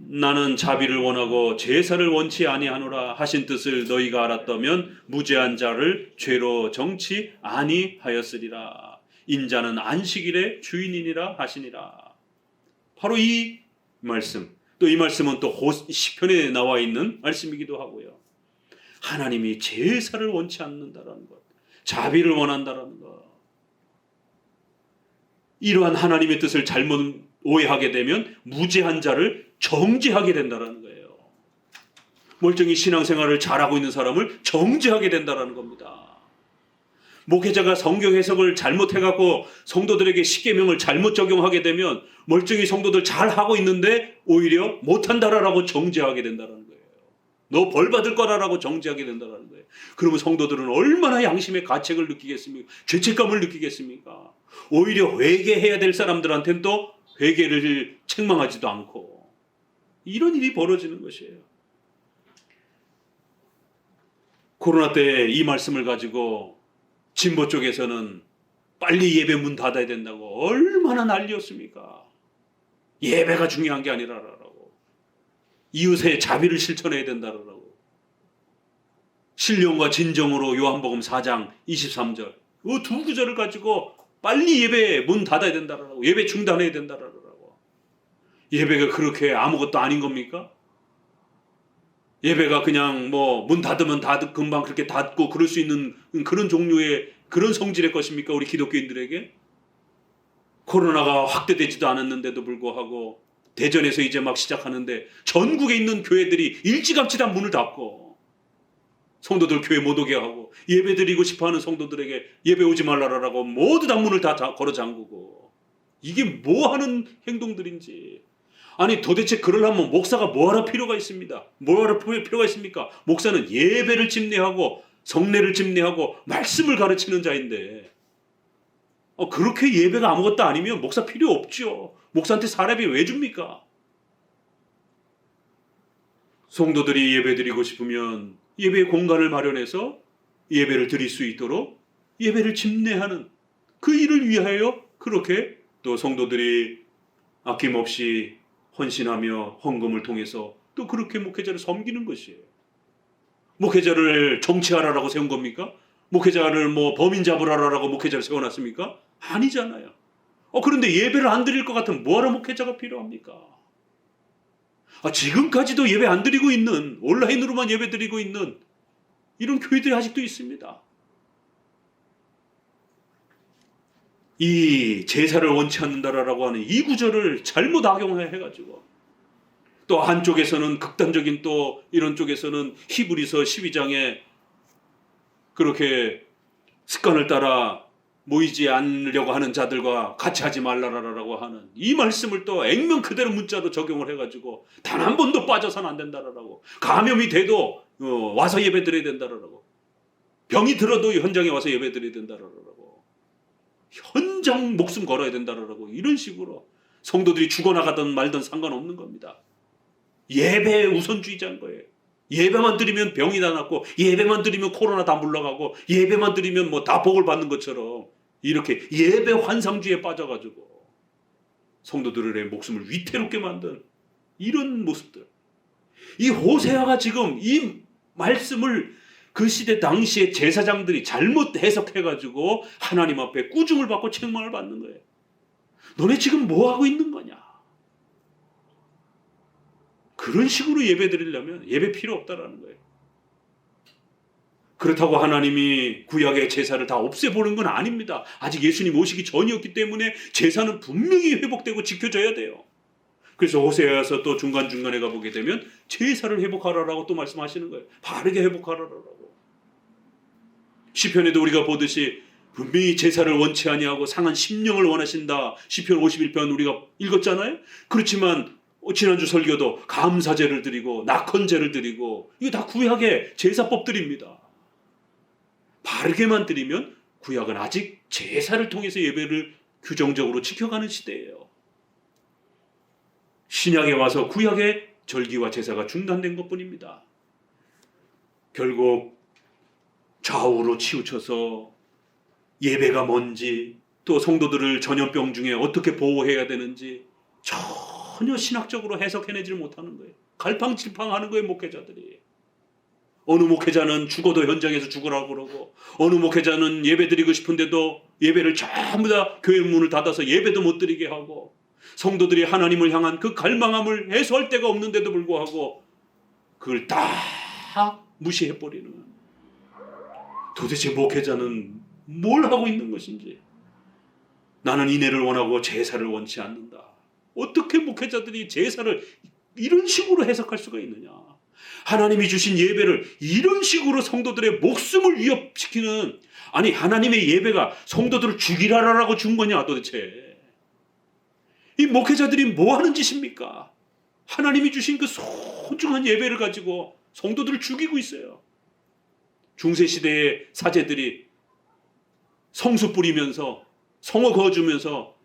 나는 자비를 원하고 제사를 원치 아니하노라 하신 뜻을 너희가 알았다면 무죄한 자를 죄로 정치 아니하였으리라. 인자는 안식일의 주인이니라 하시니라. 바로 이 말씀, 또 이 말씀은 또 시편에 나와 있는 말씀이기도 하고요. 하나님이 제사를 원치 않는다라는 것, 자비를 원한다라는 것. 이러한 하나님의 뜻을 잘못 오해하게 되면 무죄한 자를 정죄하게 된다라는 거예요. 멀쩡히 신앙생활을 잘하고 있는 사람을 정죄하게 된다라는 겁니다. 목회자가 성경 해석을 잘못해갖고 성도들에게 십계명을 잘못 적용하게 되면 멀쩡히 성도들 잘하고 있는데 오히려 못한다라고 정죄하게 된다는 거예요. 너 벌 받을 거라고 정죄하게 된다는 거예요. 그러면 성도들은 얼마나 양심의 가책을 느끼겠습니까? 죄책감을 느끼겠습니까? 오히려 회개해야 될 사람들한테는 또 회개를 책망하지도 않고 이런 일이 벌어지는 것이에요. 코로나 때 이 말씀을 가지고 진보 쪽에서는 빨리 예배 문 닫아야 된다고 얼마나 난리였습니까? 예배가 중요한 게 아니라라고. 이웃의 자비를 실천해야 된다라고. 신령과 진정으로 요한복음 4장 23절 이 두 구절을 가지고 빨리 예배 문 닫아야 된다라고. 예배 중단해야 된다라고. 예배가 그렇게 아무것도 아닌 겁니까? 예배가 그냥 뭐 문 닫으면 금방 그렇게 닫고 그럴 수 있는 그런 종류의 그런 성질의 것입니까? 우리 기독교인들에게? 코로나가 확대되지도 않았는데도 불구하고 대전에서 이제 막 시작하는데 전국에 있는 교회들이 일찌감치 다 문을 닫고 성도들 교회 못 오게 하고 예배 드리고 싶어하는 성도들에게 예배 오지 말라라고 모두 다 문을 다 걸어 잠그고 이게 뭐 하는 행동들인지. 아니 도대체 그러려면 목사가 뭐하러 필요가 있습니다. 뭐하러 필요가 있습니까? 목사는 예배를 집례하고 성례를 집례하고 말씀을 가르치는 자인데 그렇게 예배가 아무것도 아니면 목사 필요 없죠. 목사한테 사례비 왜 줍니까? 성도들이 예배 드리고 싶으면 예배 공간을 마련해서 예배를 드릴 수 있도록 예배를 집례하는 그 일을 위하여 그렇게 또 성도들이 아낌없이 헌신하며 헌금을 통해서 또 그렇게 목회자를 섬기는 것이에요. 목회자를 정치하라라고 세운 겁니까? 목회자를 뭐 범인 잡으라라고 목회자를 세워놨습니까? 아니잖아요. 그런데 예배를 안 드릴 것 같으면 뭐하러 목회자가 필요합니까? 지금까지도 예배 안 드리고 있는, 온라인으로만 예배 드리고 있는 이런 교회들이 아직도 있습니다. 이 제사를 원치 않는다라고 하는 이 구절을 잘못 악용해가지고 또 한쪽에서는 극단적인 또 이런 쪽에서는 히브리서 12장에 그렇게 습관을 따라 모이지 않으려고 하는 자들과 같이 하지 말라라고 하는 이 말씀을 또 액면 그대로 문자로 적용을 해가지고 단 한 번도 빠져서는 안 된다라고, 감염이 돼도 와서 예배드려야 된다라고, 병이 들어도 현장에 와서 예배드려야 된다라고, 현장 목숨 걸어야 된다라고, 이런 식으로 성도들이 죽어나가든 말든 상관없는 겁니다. 예배의 우선주의자인 거예요. 예배만 드리면 병이 다 낫고, 예배만 드리면 코로나 다 물러가고, 예배만 드리면 뭐 다 복을 받는 것처럼 이렇게 예배 환상주의에 빠져가지고 성도들의 목숨을 위태롭게 만든 이런 모습들. 이 호세아가 지금 이 말씀을 그 시대 당시에 제사장들이 잘못 해석해가지고 하나님 앞에 꾸중을 받고 책망을 받는 거예요. 너네 지금 뭐 하고 있는 거냐? 그런 식으로 예배 드리려면 예배 필요 없다라는 거예요. 그렇다고 하나님이 구약의 제사를 다 없애보는 건 아닙니다. 아직 예수님 오시기 전이었기 때문에 제사는 분명히 회복되고 지켜져야 돼요. 그래서 호세아서 또 중간중간에 가보게 되면 제사를 회복하라라고 또 말씀하시는 거예요. 바르게 회복하라라고. 시편에도 우리가 보듯이 분명히 제사를 원치 아니하고 상한 심령을 원하신다. 시편 51편 우리가 읽었잖아요. 그렇지만 지난주 설교도 감사제를 드리고 낙헌제를 드리고 이거 다 구약의 제사법들입니다. 바르게만 드리면 구약은 아직 제사를 통해서 예배를 규정적으로 지켜가는 시대예요. 신약에 와서 구약의 절기와 제사가 중단된 것뿐입니다. 결국 좌우로 치우쳐서 예배가 뭔지, 또 성도들을 전염병 중에 어떻게 보호해야 되는지 전혀 신학적으로 해석해내지를 못하는 거예요. 갈팡질팡하는 거예요, 목회자들이. 어느 목회자는 죽어도 현장에서 죽으라고 그러고, 어느 목회자는 예배 드리고 싶은데도 예배를 전부 다 교회 문을 닫아서 예배도 못 드리게 하고, 성도들이 하나님을 향한 그 갈망함을 해소할 데가 없는데도 불구하고 그걸 다 무시해버리는, 도대체 목회자는 뭘 하고 있는 것인지. 나는 인애를 원하고 제사를 원치 않는다. 어떻게 목회자들이 제사를 이런 식으로 해석할 수가 있느냐. 하나님이 주신 예배를 이런 식으로 성도들의 목숨을 위협시키는, 아니 하나님의 예배가 성도들을 죽이라라고 준 거냐 도대체. 이 목회자들이 뭐 하는 짓입니까? 하나님이 주신 그 소중한 예배를 가지고 성도들을 죽이고 있어요. 중세시대의 사제들이 성수 뿌리면서 성어 그어주면서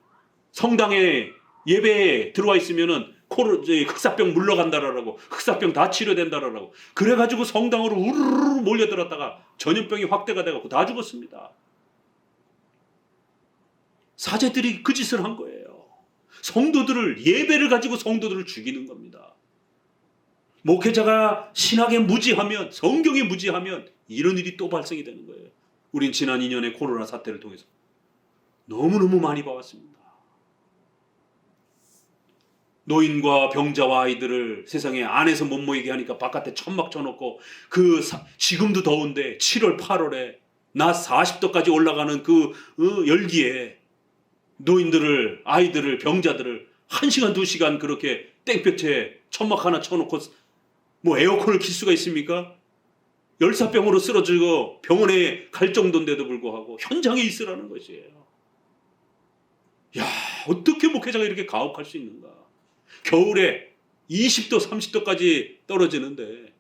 성당에 예배에 들어와 있으면은 흑사병 물러간다라고, 흑사병 다 치료된다라고, 그래가지고 성당으로 우르르 몰려들었다가 전염병이 확대가 돼갖고 다 죽었습니다. 사제들이 그 짓을 한 거예요. 성도들을, 예배를 가지고 성도들을 죽이는 겁니다. 목회자가 신학에 무지하면, 성경에 무지하면 이런 일이 또 발생이 되는 거예요. 우린 지난 2년의 코로나 사태를 통해서 너무너무 많이 봐왔습니다. 노인과 병자와 아이들을 세상에 안에서 못 모이게 하니까 바깥에 천막 쳐놓고, 지금도 더운데 7월 8월에 낮 40도까지 올라가는 그 열기에 노인들을, 아이들을, 병자들을 1시간 2시간 그렇게 땡볕에 천막 하나 쳐놓고 뭐 에어컨을 킬 수가 있습니까? 열사병으로 쓰러지고 병원에 갈 정도인데도 불구하고 현장에 있으라는 것이에요. 야, 어떻게 목회자가 이렇게 가혹할 수 있는가? 겨울에 20도 30도까지 떨어지는데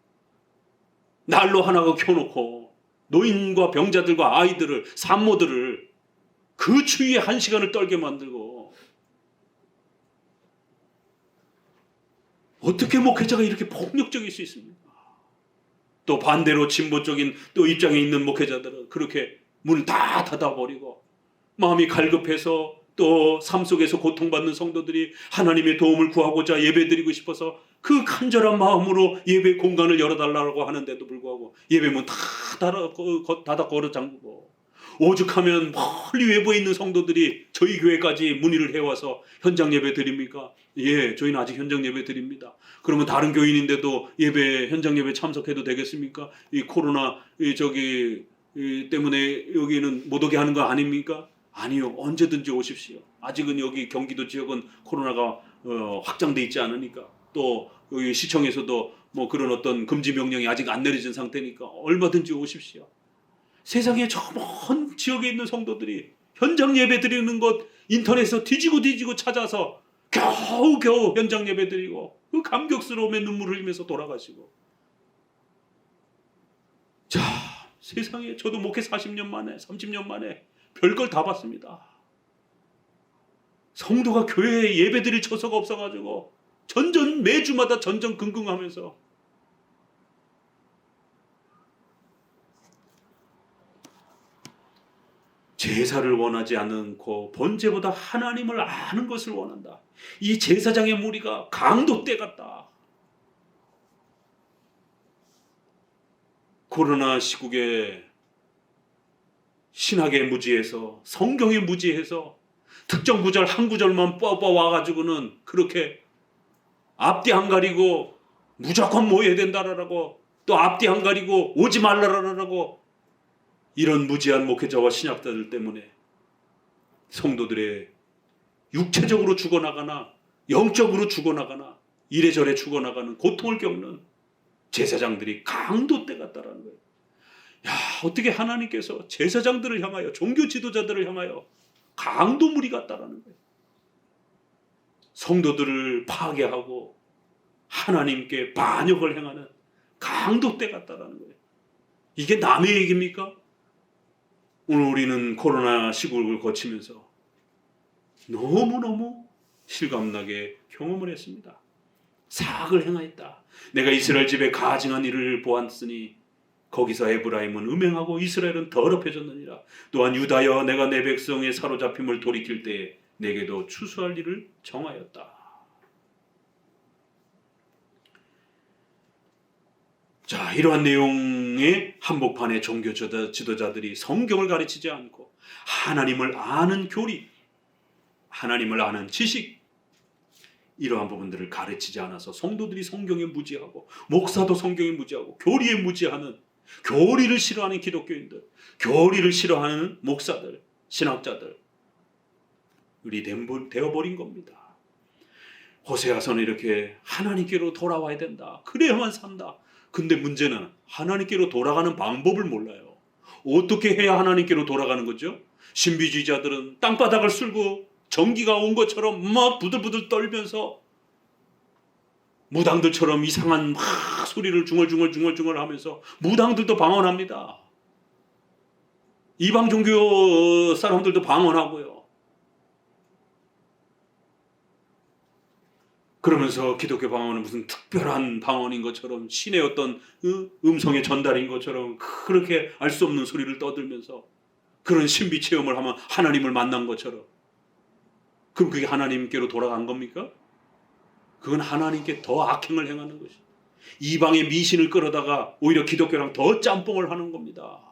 난로 하나가 켜놓고 노인과 병자들과 아이들을, 산모들을 그 추위에 1시간을 떨게 만들고, 어떻게 목회자가 이렇게 폭력적일 수 있습니까? 또 반대로 진보적인 또 입장에 있는 목회자들은 그렇게 문을 다 닫아버리고 마음이 갈급해서 또 삶 속에서 고통받는 성도들이 하나님의 도움을 구하고자 예배드리고 싶어서 그 간절한 마음으로 예배 공간을 열어달라고 하는데도 불구하고 예배문 다 닫아 걸어 잠그고, 오죽하면 멀리 외부에 있는 성도들이 저희 교회까지 문의를 해와서 현장 예배 드립니까? 예, 저희는 아직 현장 예배 드립니다. 그러면 다른 교인인데도 현장 예배 참석해도 되겠습니까? 이 코로나 때문에 여기는 못 오게 하는 거 아닙니까? 아니요, 언제든지 오십시오. 아직은 여기 경기도 지역은 코로나가 확장돼 있지 않으니까, 또 여기 시청에서도 뭐 그런 어떤 금지 명령이 아직 안 내려진 상태니까 얼마든지 오십시오. 세상에 저 먼 지역에 있는 성도들이 현장 예배 드리는 것 인터넷에서 뒤지고 찾아서 겨우 현장 예배 드리고 그 감격스러움에 눈물 흘리면서 돌아가시고. 자, 세상에 저도 목회 40년 만에 30년 만에 별걸 다 봤습니다. 성도가 교회에 예배 드릴 처소가 없어가지고 매주마다 전전긍긍하면서 제사를 원하지 않고 번제보다 하나님을 아는 것을 원한다. 이 제사장의 무리가 강도 때 같다. 코로나 시국에 신학에 무지해서 성경에 무지해서 특정 구절 한 구절만 뽑아 와가지고는 그렇게 앞뒤 안 가리고 무조건 모여야 된다라고 또 앞뒤 안 가리고 오지 말라라고 이런 무지한 목회자와 신학자들 때문에 성도들의 육체적으로 죽어나가나 영적으로 죽어나가나 이래저래 죽어나가는 고통을 겪는 제사장들이 강도 때 같다라는 거예요. 야, 어떻게 하나님께서 제사장들을 향하여 종교 지도자들을 향하여 강도무리 같다라는 거예요. 성도들을 파괴하고 하나님께 반역을 행하는 강도 때 같다라는 거예요. 이게 남의 얘기입니까? 오늘 우리는 코로나 시국을 거치면서 너무너무 실감나게 경험을 했습니다. 사악을 행하였다. 내가 이스라엘 집에 가증한 일을 보았으니 거기서 에브라임은 음행하고 이스라엘은 더럽혀졌느니라. 또한 유다여 내가 내 백성의 사로잡힘을 돌이킬 때에 내게도 추수할 일을 정하였다. 자, 이러한 내용의 한복판의 종교 지도자들이 성경을 가르치지 않고 하나님을 아는 교리, 하나님을 아는 지식, 이러한 부분들을 가르치지 않아서 성도들이 성경에 무지하고 목사도 성경에 무지하고 교리에 무지하는, 교리를 싫어하는 기독교인들, 교리를 싫어하는 목사들, 신학자들 우리 되어버린 겁니다. 호세아서는 이렇게 하나님께로 돌아와야 된다. 그래야만 산다. 근데 문제는 하나님께로 돌아가는 방법을 몰라요. 어떻게 해야 하나님께로 돌아가는 거죠? 신비주의자들은 땅바닥을 쓸고 전기가 온 것처럼 막 부들부들 떨면서 무당들처럼 이상한 막 소리를 중얼중얼 하면서 무당들도 방언합니다. 이방 종교 사람들도 방언하고요. 그러면서 기독교 방언은 무슨 특별한 방언인 것처럼 신의 어떤 음성의 전달인 것처럼 그렇게 알 수 없는 소리를 떠들면서 그런 신비 체험을 하면 하나님을 만난 것처럼. 그럼 그게 하나님께로 돌아간 겁니까? 그건 하나님께 더 악행을 행하는 것이, 이방의 미신을 끌어다가 오히려 기독교랑 더 짬뽕을 하는 겁니다.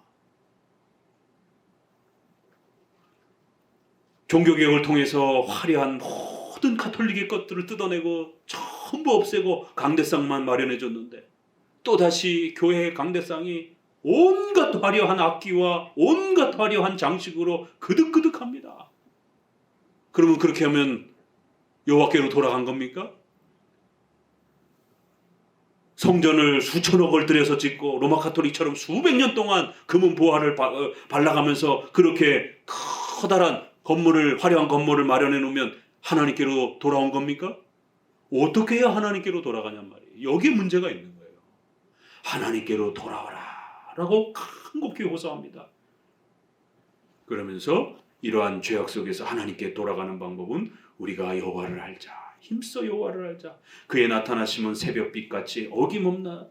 종교개혁을 통해서 화려한 모든 가톨릭의 것들을 뜯어내고 전부 없애고 강대상만 마련해줬는데 또다시 교회의 강대상이 온갖 화려한 악기와 온갖 화려한 장식으로 그득그득합니다. 그러면 그렇게 하면 여호와께로 돌아간 겁니까? 성전을 수천억을 들여서 짓고 로마 가톨릭처럼 수백 년 동안 금은 보화를 발라가면서 그렇게 커다란 건물을, 화려한 건물을 마련해 놓으면 하나님께로 돌아온 겁니까? 어떻게 해야 하나님께로 돌아가냔 말이에요. 여기에 문제가 있는 거예요. 하나님께로 돌아와라 라고 간곡히 호소합니다. 그러면서 이러한 죄악 속에서 하나님께 돌아가는 방법은 우리가 여호와를 알자, 힘써 여호와를 알자. 그의 나타나심은 새벽빛같이 어김없는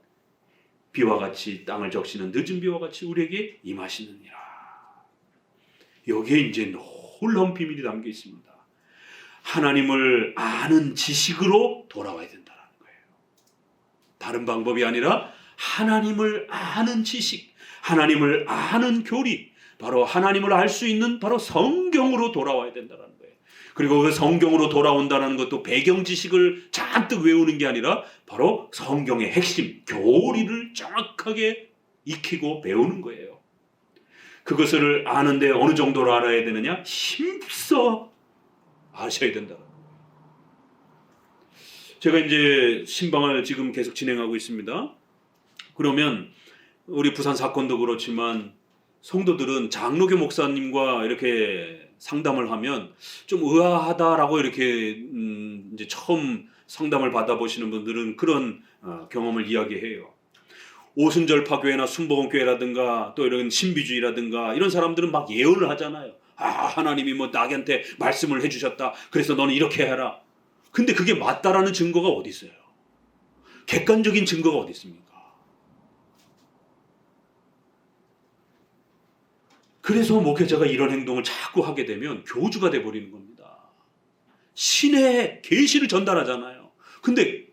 비와 같이 땅을 적시는 늦은 비와 같이 우리에게 임하시느니라. 여기에 이제 놀라운 비밀이 담겨 있습니다. 하나님을 아는 지식으로 돌아와야 된다는 거예요. 다른 방법이 아니라 하나님을 아는 지식, 하나님을 아는 교리, 바로 하나님을 알 수 있는 바로 성경으로 돌아와야 된다는 거예요. 그리고 그 성경으로 돌아온다는 것도 배경 지식을 잔뜩 외우는 게 아니라 바로 성경의 핵심, 교리를 정확하게 익히고 배우는 거예요. 그것을 아는데 어느 정도로 알아야 되느냐? 힘써 아셔야 된다. 제가 이제 신방을 지금 계속 진행하고 있습니다. 그러면 우리 부산 사건도 그렇지만 성도들은 장로교 목사님과 이렇게 상담을 하면 좀 의아하다라고 이렇게 이제 처음 상담을 받아보시는 분들은 그런 경험을 이야기해요. 오순절파교회나 순복음교회라든가 또 이런 신비주의라든가 이런 사람들은 막 예언을 하잖아요. 하나님이 뭐 나한테 말씀을 해주셨다. 그래서 너는 이렇게 해라. 근데 그게 맞다라는 증거가 어디 있어요? 객관적인 증거가 어디 있습니까? 그래서 목회자가 이런 행동을 자꾸 하게 되면 교주가 돼버리는 겁니다. 신의 계시를 전달하잖아요. 근데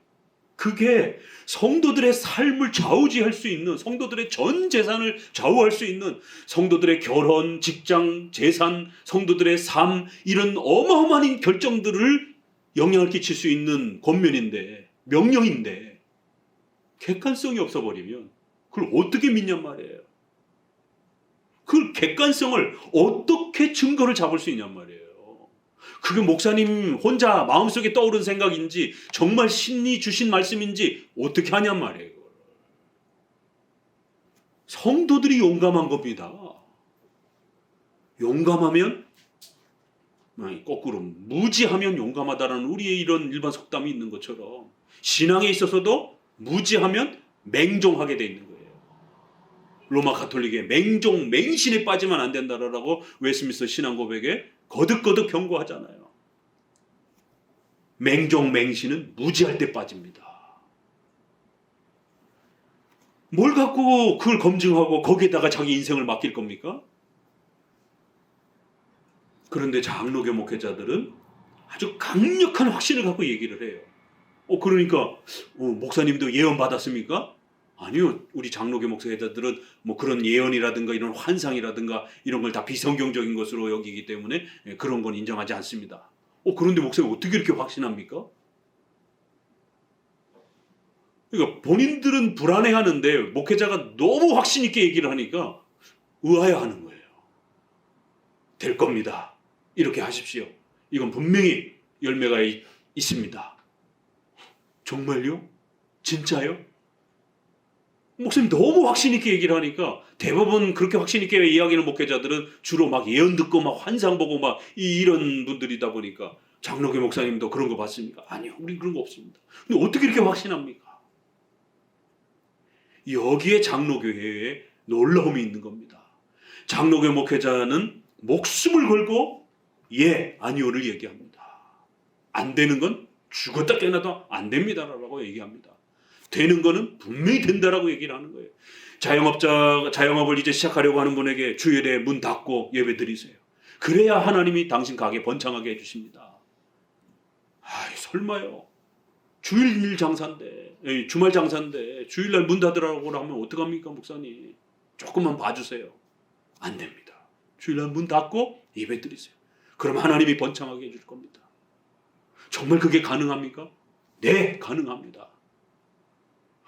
그게 성도들의 삶을 좌우지할 수 있는, 성도들의 전 재산을 좌우할 수 있는, 성도들의 결혼, 직장, 재산, 성도들의 삶, 이런 어마어마한 결정들을 영향을 끼칠 수 있는 권면인데, 명령인데 객관성이 없어버리면 그걸 어떻게 믿냔 말이에요. 그 객관성을 어떻게 증거를 잡을 수 있냔 말이에요. 그게 목사님 혼자 마음속에 떠오른 생각인지 정말 신이 주신 말씀인지 어떻게 하냔 말이에요. 성도들이 용감한 겁니다. 용감하면, 거꾸로 무지하면 용감하다라는 우리의 이런 일반 속담이 있는 것처럼 신앙에 있어서도 무지하면 맹종하게 돼 있는 거예요. 로마 가톨릭의 맹종, 맹신에 빠지면 안 된다라고 웨스민스터 신앙 고백에 거듭거듭 경고하잖아요. 맹종, 맹신은 무지할 때 빠집니다. 뭘 갖고 그걸 검증하고 거기에다가 자기 인생을 맡길 겁니까? 그런데 장로교 목회자들은 아주 강력한 확신을 갖고 얘기를 해요. 그러니까 목사님도 예언 받았습니까? 아니요. 우리 장로교 목사들은 뭐 그런 예언이라든가 이런 환상이라든가 이런 걸 다 비성경적인 것으로 여기기 때문에 그런 건 인정하지 않습니다. 그런데 목사님 어떻게 이렇게 확신합니까? 그러니까 본인들은 불안해하는데 목회자가 너무 확신 있게 얘기를 하니까 의아해하는 거예요. 될 겁니다. 이렇게 하십시오. 이건 분명히 열매가 있습니다. 정말요? 진짜요? 목사님 너무 확신 있게 얘기를 하니까 대부분 그렇게 확신 있게 이야기하는 목회자들은 주로 막 예언 듣고 막 환상 보고 막 이런 분들이다 보니까 장로교 목사님도 그런 거 봤습니까? 아니요. 우리 그런 거 없습니다. 근데 어떻게 이렇게 확신합니까? 여기에 장로교회에 놀라움이 있는 겁니다. 장로교 목회자는 목숨을 걸고 예, 아니오를 얘기합니다. 안 되는 건 죽었다 깨어나도 안 됩니다라고 얘기합니다. 되는 거는 분명히 된다라고 얘기를 하는 거예요. 자영업을 이제 시작하려고 하는 분에게 주일에 문 닫고 예배 드리세요. 그래야 하나님이 당신 가게 번창하게 해주십니다. 설마요. 주일 장사인데, 주말 장사인데 주일날 문 닫으라고 하면 어떡합니까 목사님? 조금만 봐주세요. 안 됩니다. 주일날 문 닫고 예배 드리세요. 그럼 하나님이 번창하게 해줄 겁니다. 정말 그게 가능합니까? 네, 가능합니다.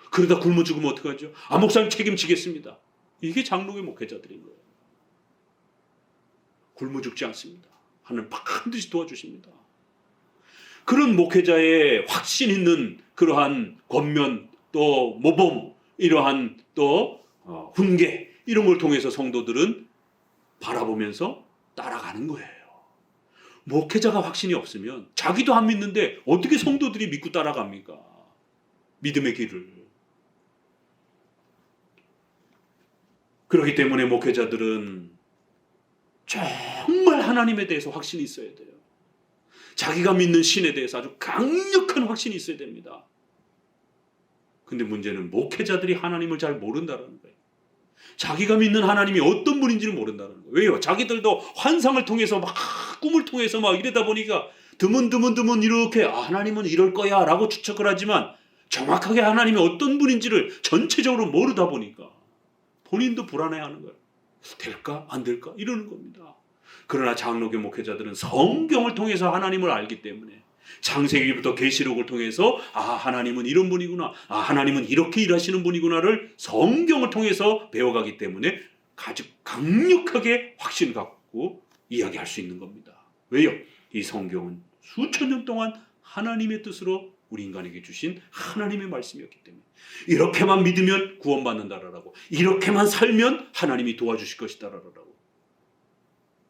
그러다 굶어 죽으면 어떡하죠? 목사님 책임지겠습니다. 이게 장로교 목회자들인 거예요. 굶어 죽지 않습니다. 하나님 반드시 도와주십니다. 그런 목회자의 확신 있는 그러한 권면 또 모범 이러한 또 훈계 이런 걸 통해서 성도들은 바라보면서 따라가는 거예요. 목회자가 확신이 없으면 자기도 안 믿는데 어떻게 성도들이 믿고 따라갑니까? 믿음의 길을. 그렇기 때문에 목회자들은 정말 하나님에 대해서 확신이 있어야 돼요. 자기가 믿는 신에 대해서 아주 강력한 확신이 있어야 됩니다. 근데 문제는 목회자들이 하나님을 잘 모른다는 거예요. 자기가 믿는 하나님이 어떤 분인지를 모른다는 거예요. 왜요? 자기들도 환상을 통해서 막 꿈을 통해서 막 이러다 보니까 드문 이렇게 하나님은 이럴 거야 라고 추측을 하지만 정확하게 하나님이 어떤 분인지를 전체적으로 모르다 보니까 본인도 불안해하는 거예요. 될까? 안 될까? 이러는 겁니다. 그러나 장로교 목회자들은 성경을 통해서 하나님을 알기 때문에 창세기부터 계시록을 통해서 하나님은 이런 분이구나. 하나님은 이렇게 일하시는 분이구나를 성경을 통해서 배워가기 때문에 아주 강력하게 확신 갖고 이야기할 수 있는 겁니다. 왜요? 이 성경은 수천 년 동안 하나님의 뜻으로 우리 인간에게 주신 하나님의 말씀이었기 때문에 이렇게만 믿으면 구원받는다라고, 이렇게만 살면 하나님이 도와주실 것이다라고,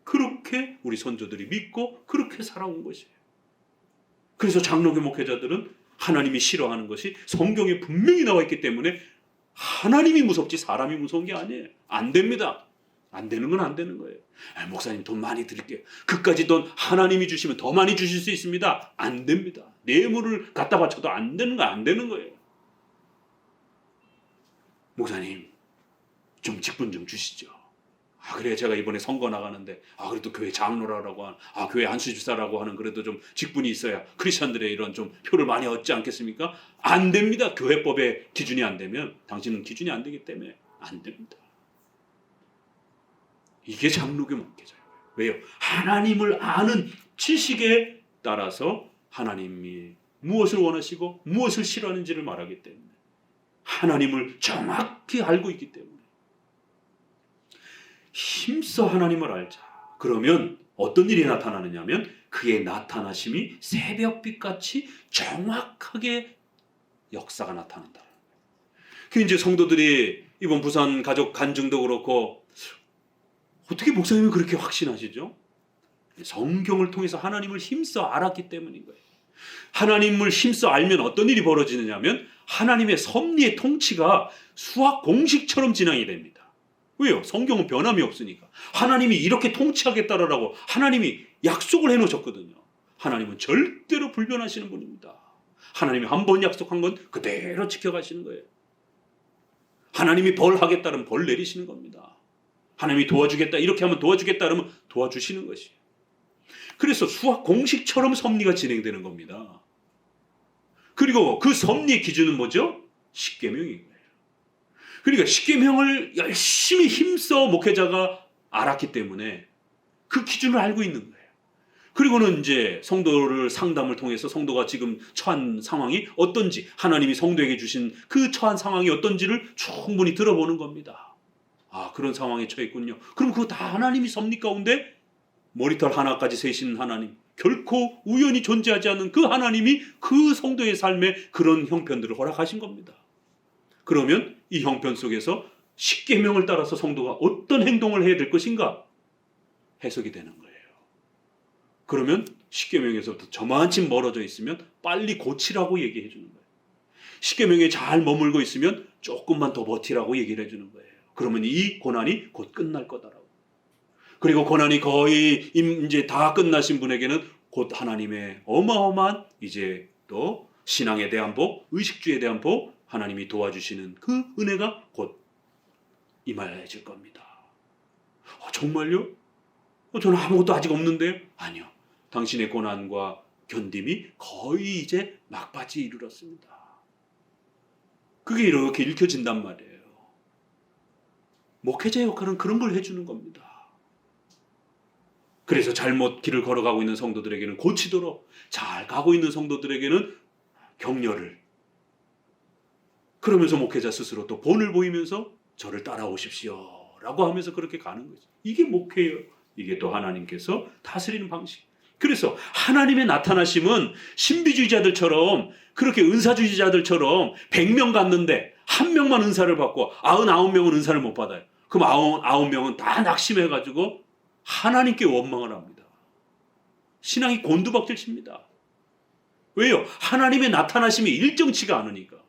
그렇게 우리 선조들이 믿고 그렇게 살아온 것이에요. 그래서 장로교 목회자들은 하나님이 싫어하는 것이 성경에 분명히 나와 있기 때문에 하나님이 무섭지 사람이 무서운 게 아니에요. 안 됩니다. 안 되는 건 안 되는 거예요. 목사님 돈 많이 드릴게요. 그까지 돈 하나님이 주시면 더 많이 주실 수 있습니다. 안 됩니다. 뇌물을 갖다 바쳐도 안 되는 거 안 되는 거예요. 목사님 좀 직분 좀 주시죠. 그래 제가 이번에 선거 나가는데 그래도 교회 장로라고 하는, 교회 안수집사라고 하는 그래도 좀 직분이 있어야 크리스천들의 이런 좀 표를 많이 얻지 않겠습니까? 안 됩니다. 교회법의 기준이 안 되면 당신은 기준이 안 되기 때문에 안 됩니다. 이게 장로교 목회자예요. 왜요? 하나님을 아는 지식에 따라서 하나님이 무엇을 원하시고 무엇을 싫어하는지를 말하기 때문에, 하나님을 정확히 알고 있기 때문에 힘써 하나님을 알자. 그러면 어떤 일이 나타나느냐면 그의 나타나심이 새벽빛같이 정확하게 역사가 나타난다. 그 이제 성도들이 이번 부산 가족 간증도 그렇고, 어떻게 목사님이 그렇게 확신하시죠? 성경을 통해서 하나님을 힘써 알았기 때문인 거예요. 하나님을 힘써 알면 어떤 일이 벌어지느냐면 하나님의 섭리의 통치가 수학 공식처럼 진행이 됩니다. 왜요? 성경은 변함이 없으니까. 하나님이 이렇게 통치하겠다라고 하나님이 약속을 해놓으셨거든요. 하나님은 절대로 불변하시는 분입니다. 하나님이 한 번 약속한 건 그대로 지켜가시는 거예요. 하나님이 벌 하겠다면 벌 내리시는 겁니다. 하나님이 도와주겠다 이렇게 하면 도와주겠다 그러면 도와주시는 것이에요. 그래서 수학 공식처럼 섭리가 진행되는 겁니다. 그리고 그 섭리의 기준은 뭐죠? 십계명인 거예요. 그러니까 십계명을 열심히 힘써 목회자가 알았기 때문에 그 기준을 알고 있는 거예요. 그리고는 이제 성도를 상담을 통해서 성도가 지금 처한 상황이 어떤지, 하나님이 성도에게 주신 그 처한 상황이 어떤지를 충분히 들어보는 겁니다. 그런 상황에 처했군요. 그럼 그거 다 하나님이 섭리 가운데 머리털 하나까지 세신 하나님, 결코 우연히 존재하지 않는 그 하나님이 그 성도의 삶에 그런 형편들을 허락하신 겁니다. 그러면 이 형편 속에서 십계명을 따라서 성도가 어떤 행동을 해야 될 것인가 해석이 되는 거예요. 그러면 십계명에서부터 저만치 멀어져 있으면 빨리 고치라고 얘기해 주는 거예요. 십계명에 잘 머물고 있으면 조금만 더 버티라고 얘기를 해주는 거예요. 그러면 이 고난이 곧 끝날 거다라고. 그리고 고난이 거의 이제 다 끝나신 분에게는 곧 하나님의 어마어마한 이제 또 신앙에 대한 복, 의식주에 대한 복, 하나님이 도와주시는 그 은혜가 곧 임하여질 겁니다. 정말요? 저는 아무것도 아직 없는데? 아니요. 당신의 고난과 견딤이 거의 이제 막바지에 이르렀습니다. 그게 이렇게 읽혀진단 말이에요. 목회자의 역할은 그런 걸 해주는 겁니다. 그래서 잘못 길을 걸어가고 있는 성도들에게는 고치도록, 잘 가고 있는 성도들에게는 격려를, 그러면서 목회자 스스로 또 본을 보이면서 저를 따라오십시오 라고 하면서 그렇게 가는 거죠. 이게 목회예요. 이게 또 하나님께서 다스리는 방식. 그래서 하나님의 나타나심은 신비주의자들처럼, 그렇게 은사주의자들처럼 100명 갔는데 한 명만 은사를 받고 99명은 은사를 못 받아요. 그럼 99명은 다 낙심해가지고 하나님께 원망을 합니다. 신앙이 곤두박질 칩니다. 왜요? 하나님의 나타나심이 일정치가 않으니까.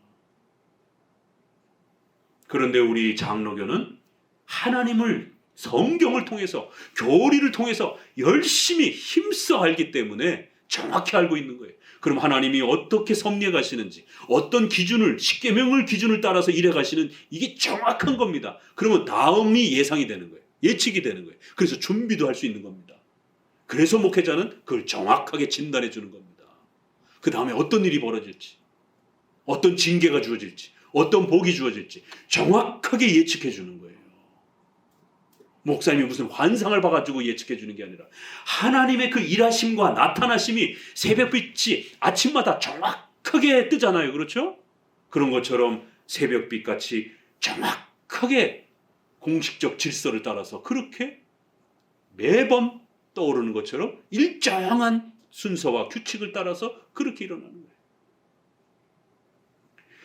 그런데 우리 장로교는 하나님을 성경을 통해서, 교리를 통해서 열심히 힘써 알기 때문에 정확히 알고 있는 거예요. 그럼 하나님이 어떻게 섭리해 가시는지, 어떤 기준을, 십계명을 기준을 따라서 일해 가시는, 이게 정확한 겁니다. 그러면 다음이 예상이 되는 거예요. 예측이 되는 거예요. 그래서 준비도 할 수 있는 겁니다. 그래서 목회자는 그걸 정확하게 진단해 주는 겁니다. 그 다음에 어떤 일이 벌어질지, 어떤 징계가 주어질지, 어떤 복이 주어질지 정확하게 예측해 주는 거예요. 목사님이 무슨 환상을 봐가지고 예측해 주는 게 아니라 하나님의 그 일하심과 나타나심이 새벽빛이 아침마다 정확하게 뜨잖아요. 그렇죠? 그런 것처럼 새벽빛같이 정확하게 공식적 질서를 따라서 그렇게 매번 떠오르는 것처럼 일정한 순서와 규칙을 따라서 그렇게 일어나는 거예요.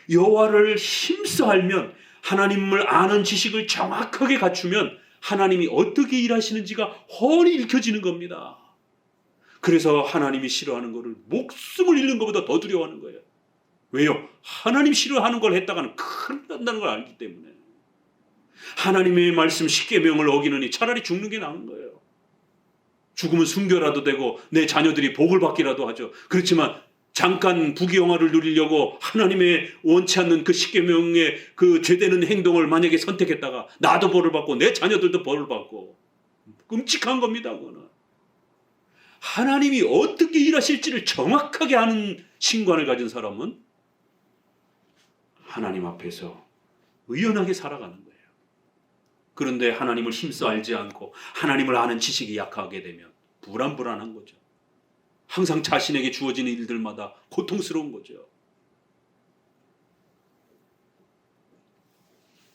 여호와를 힘써 알면, 하나님을 아는 지식을 정확하게 갖추면 하나님이 어떻게 일하시는지가 훤히 읽혀지는 겁니다. 그래서 하나님이 싫어하는 것을 목숨을 잃는 것보다 더 두려워하는 거예요. 왜요? 하나님 싫어하는 걸 했다가는 큰일 난다는 걸 알기 때문에. 하나님의 말씀 십계명을 어기느니 차라리 죽는 게 나은 거예요. 죽으면 순교라도 되고 내 자녀들이 복을 받기라도 하죠. 그렇지만 잠깐 부귀영화를 누리려고 하나님의 원치 않는 그 십계명의 그 죄되는 행동을 만약에 선택했다가 나도 벌을 받고 내 자녀들도 벌을 받고, 끔찍한 겁니다. 그거는 하나님이 어떻게 일하실지를 정확하게 아는 신관을 가진 사람은 하나님 앞에서 의연하게 살아가는 거예요. 그런데 하나님을 힘써 알지 않고 하나님을 아는 지식이 약하게 되면 불안한 거죠. 항상 자신에게 주어지는 일들마다 고통스러운 거죠.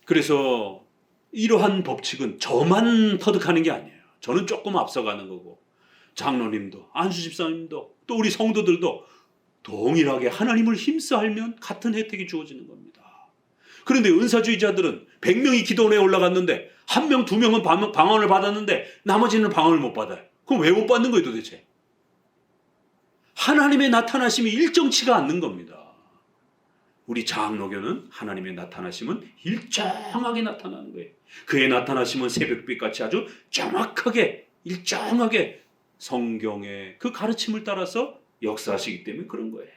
그래서 이러한 법칙은 저만 터득하는 게 아니에요. 저는 조금 앞서가는 거고, 장로님도, 안수집사님도, 또 우리 성도들도 동일하게 하나님을 힘써 알면 같은 혜택이 주어지는 겁니다. 그런데 은사주의자들은 100명이 기도원에 올라갔는데 1명, 2명은 방언을 받았는데 나머지는 방언을 못 받아요. 그럼 왜 못 받는 거예요 도대체? 하나님의 나타나심이 일정치가 않는 겁니다. 우리 장로교는 하나님의 나타나심은 일정하게 나타나는 거예요. 그의 나타나심은 새벽빛같이 아주 정확하게, 일정하게 성경의 그 가르침을 따라서 역사하시기 때문에 그런 거예요.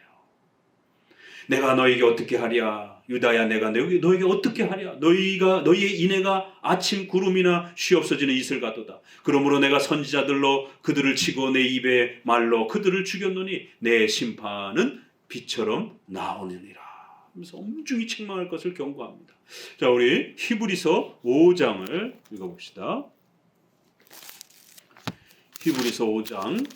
내가 너에게 어떻게 하랴, 유다야, 내가 너에게 어떻게 하랴. 너희의 인애가 아침 구름이나 쉬 없어지는 이슬 같도다. 그러므로 내가 선지자들로 그들을 치고 내 입의 말로 그들을 죽였노니 내 심판은 빛처럼 나오느니라. 하면서 엄중히 책망할 것을 경고합니다. 자, 우리 히브리서 5장을 읽어봅시다. 히브리서 5장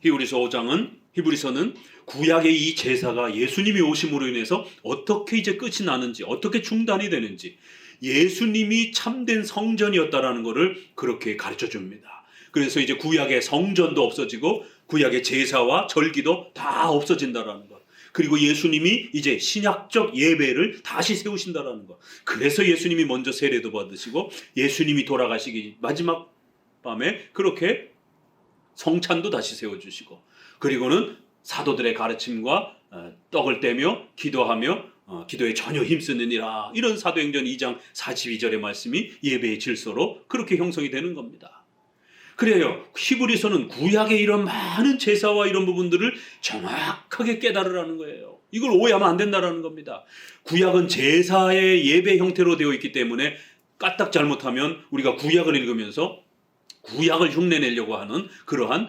5장은 구약의 이 제사가 예수님이 오심으로 인해서 어떻게 이제 끝이 나는지, 어떻게 중단이 되는지, 예수님이 참된 성전이었다라는 것을 그렇게 가르쳐 줍니다. 그래서 이제 구약의 성전도 없어지고 구약의 제사와 절기도 다 없어진다라는 것. 그리고 예수님이 이제 신약적 예배를 다시 세우신다라는 것. 그래서 예수님이 먼저 세례도 받으시고 예수님이 돌아가시기 마지막 밤에 그렇게 성찬도 다시 세워주시고, 그리고는 사도들의 가르침과 떡을 떼며 기도하며 기도에 전혀 힘쓰느니라, 이런 사도행전 2장 42절의 말씀이 예배의 질서로 그렇게 형성이 되는 겁니다. 그래요. 히브리서는 구약의 이런 많은 제사와 이런 부분들을 정확하게 깨달으라는 거예요. 이걸 오해하면 안 된다는 겁니다. 구약은 제사의 예배 형태로 되어 있기 때문에 까딱 잘못하면 우리가 구약을 읽으면서 구약을 흉내내려고 하는 그러한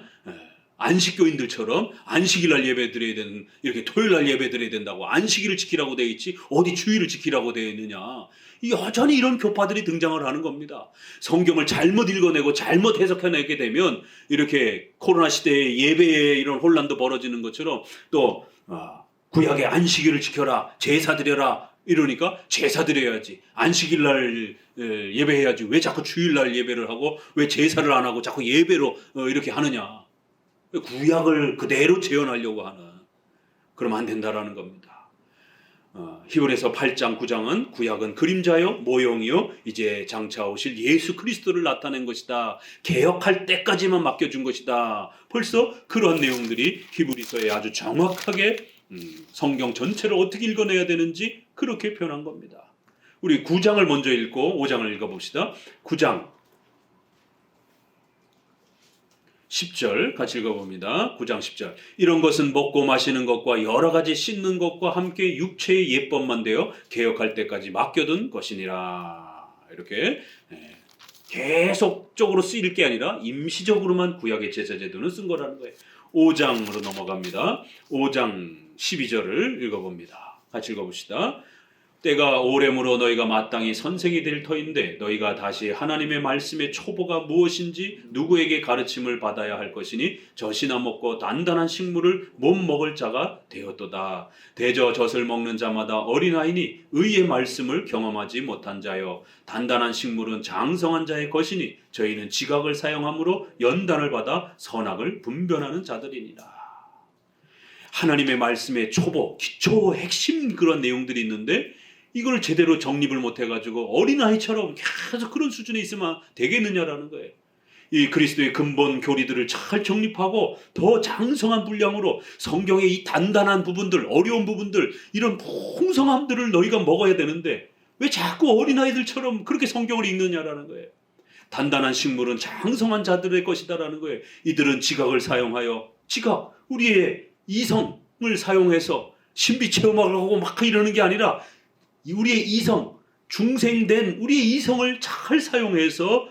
안식교인들처럼 안식일날 예배 드려야 되는, 이렇게 토요일날 예배 드려야 된다고 안식일을 지키라고 되어 있지 어디 주일을 지키라고 되어 있느냐, 여전히 이런 교파들이 등장을 하는 겁니다. 성경을 잘못 읽어내고 잘못 해석해내게 되면 이렇게 코로나 시대에 예배에 이런 혼란도 벌어지는 것처럼 또 구약의 안식일을 지켜라, 제사 드려라 이러니까 제사 드려야지, 안식일날 예배해야지, 왜 자꾸 주일날 예배를 하고 왜 제사를 안 하고 자꾸 예배로 이렇게 하느냐. 구약을 그대로 재현하려고 하는, 그러면 안 된다라는 겁니다. 히브리서 8장 9장은 구약은 그림자요 모형이요 이제 장차 오실 예수 그리스도를 나타낸 것이다, 개혁할 때까지만 맡겨준 것이다. 벌써 그런 내용들이 히브리서에 아주 정확하게 성경 전체를 어떻게 읽어내야 되는지 그렇게 표현한 겁니다. 우리 9장을 먼저 읽고 5장을 읽어봅시다. 9장 10절 같이 읽어봅니다. 9장 10절. 이런 것은 먹고 마시는 것과 여러 가지 씻는 것과 함께 육체의 예법만 되어 개혁할 때까지 맡겨둔 것이니라. 이렇게 계속적으로 쓰일 게 아니라 임시적으로만 구약의 제사제도는 쓴 거라는 거예요. 5장으로 넘어갑니다. 5장 12절을 읽어봅니다. 같이 읽어봅시다. 때가 오래므로 너희가 마땅히 선생이 될 터인데 너희가 다시 하나님의 말씀의 초보가 무엇인지 누구에게 가르침을 받아야 할 것이니 젖이나 먹고 단단한 식물을 못 먹을 자가 되었도다. 대저 젖을 먹는 자마다 어린아이니 의의 말씀을 경험하지 못한 자여 단단한 식물은 장성한 자의 것이니 저희는 지각을 사용함으로 연단을 받아 선악을 분별하는 자들이니라. 하나님의 말씀의 초보, 기초, 핵심 그런 내용들이 있는데 이걸 제대로 정립을 못해가지고 어린아이처럼 계속 그런 수준에 있으면 되겠느냐라는 거예요. 이 그리스도의 근본 교리들을 잘 정립하고 더 장성한 분량으로 성경의 이 단단한 부분들, 어려운 부분들, 이런 풍성함들을 너희가 먹어야 되는데 왜 자꾸 어린아이들처럼 그렇게 성경을 읽느냐라는 거예요. 단단한 식물은 장성한 자들의 것이다라는 거예요. 이들은 지각을 사용하여, 지각, 우리의 이성을 사용해서 신비 체험을 하고 막 이러는 게 아니라 우리의 이성, 중생된 우리의 이성을 잘 사용해서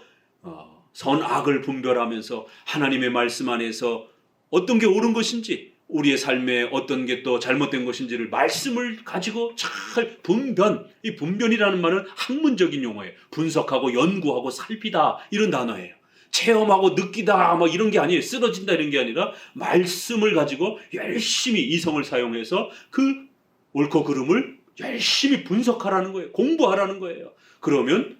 선악을 분별하면서 하나님의 말씀 안에서 어떤 게 옳은 것인지, 우리의 삶에 어떤 게 또 잘못된 것인지를 말씀을 가지고 잘 분변, 이 분변이라는 말은 학문적인 용어예요. 분석하고 연구하고 살피다 이런 단어예요. 체험하고 느끼다 뭐 이런 게 아니에요. 쓰러진다 이런 게 아니라 말씀을 가지고 열심히 이성을 사용해서 그 옳고 그름을 열심히 분석하라는 거예요. 공부하라는 거예요. 그러면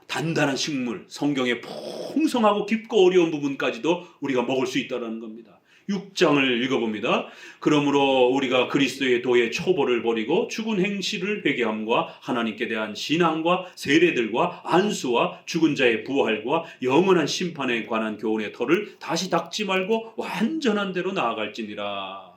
단단한 식물, 성경의 풍성하고 깊고 어려운 부분까지도 우리가 먹을 수 있다는 겁니다. 6장을 읽어봅니다. 그러므로 우리가 그리스도의 도의 초보를 버리고 죽은 행실을 회개함과 하나님께 대한 신앙과 세례들과 안수와 죽은 자의 부활과 영원한 심판에 관한 교훈의 터를 다시 닦지 말고 완전한 대로 나아갈지니라.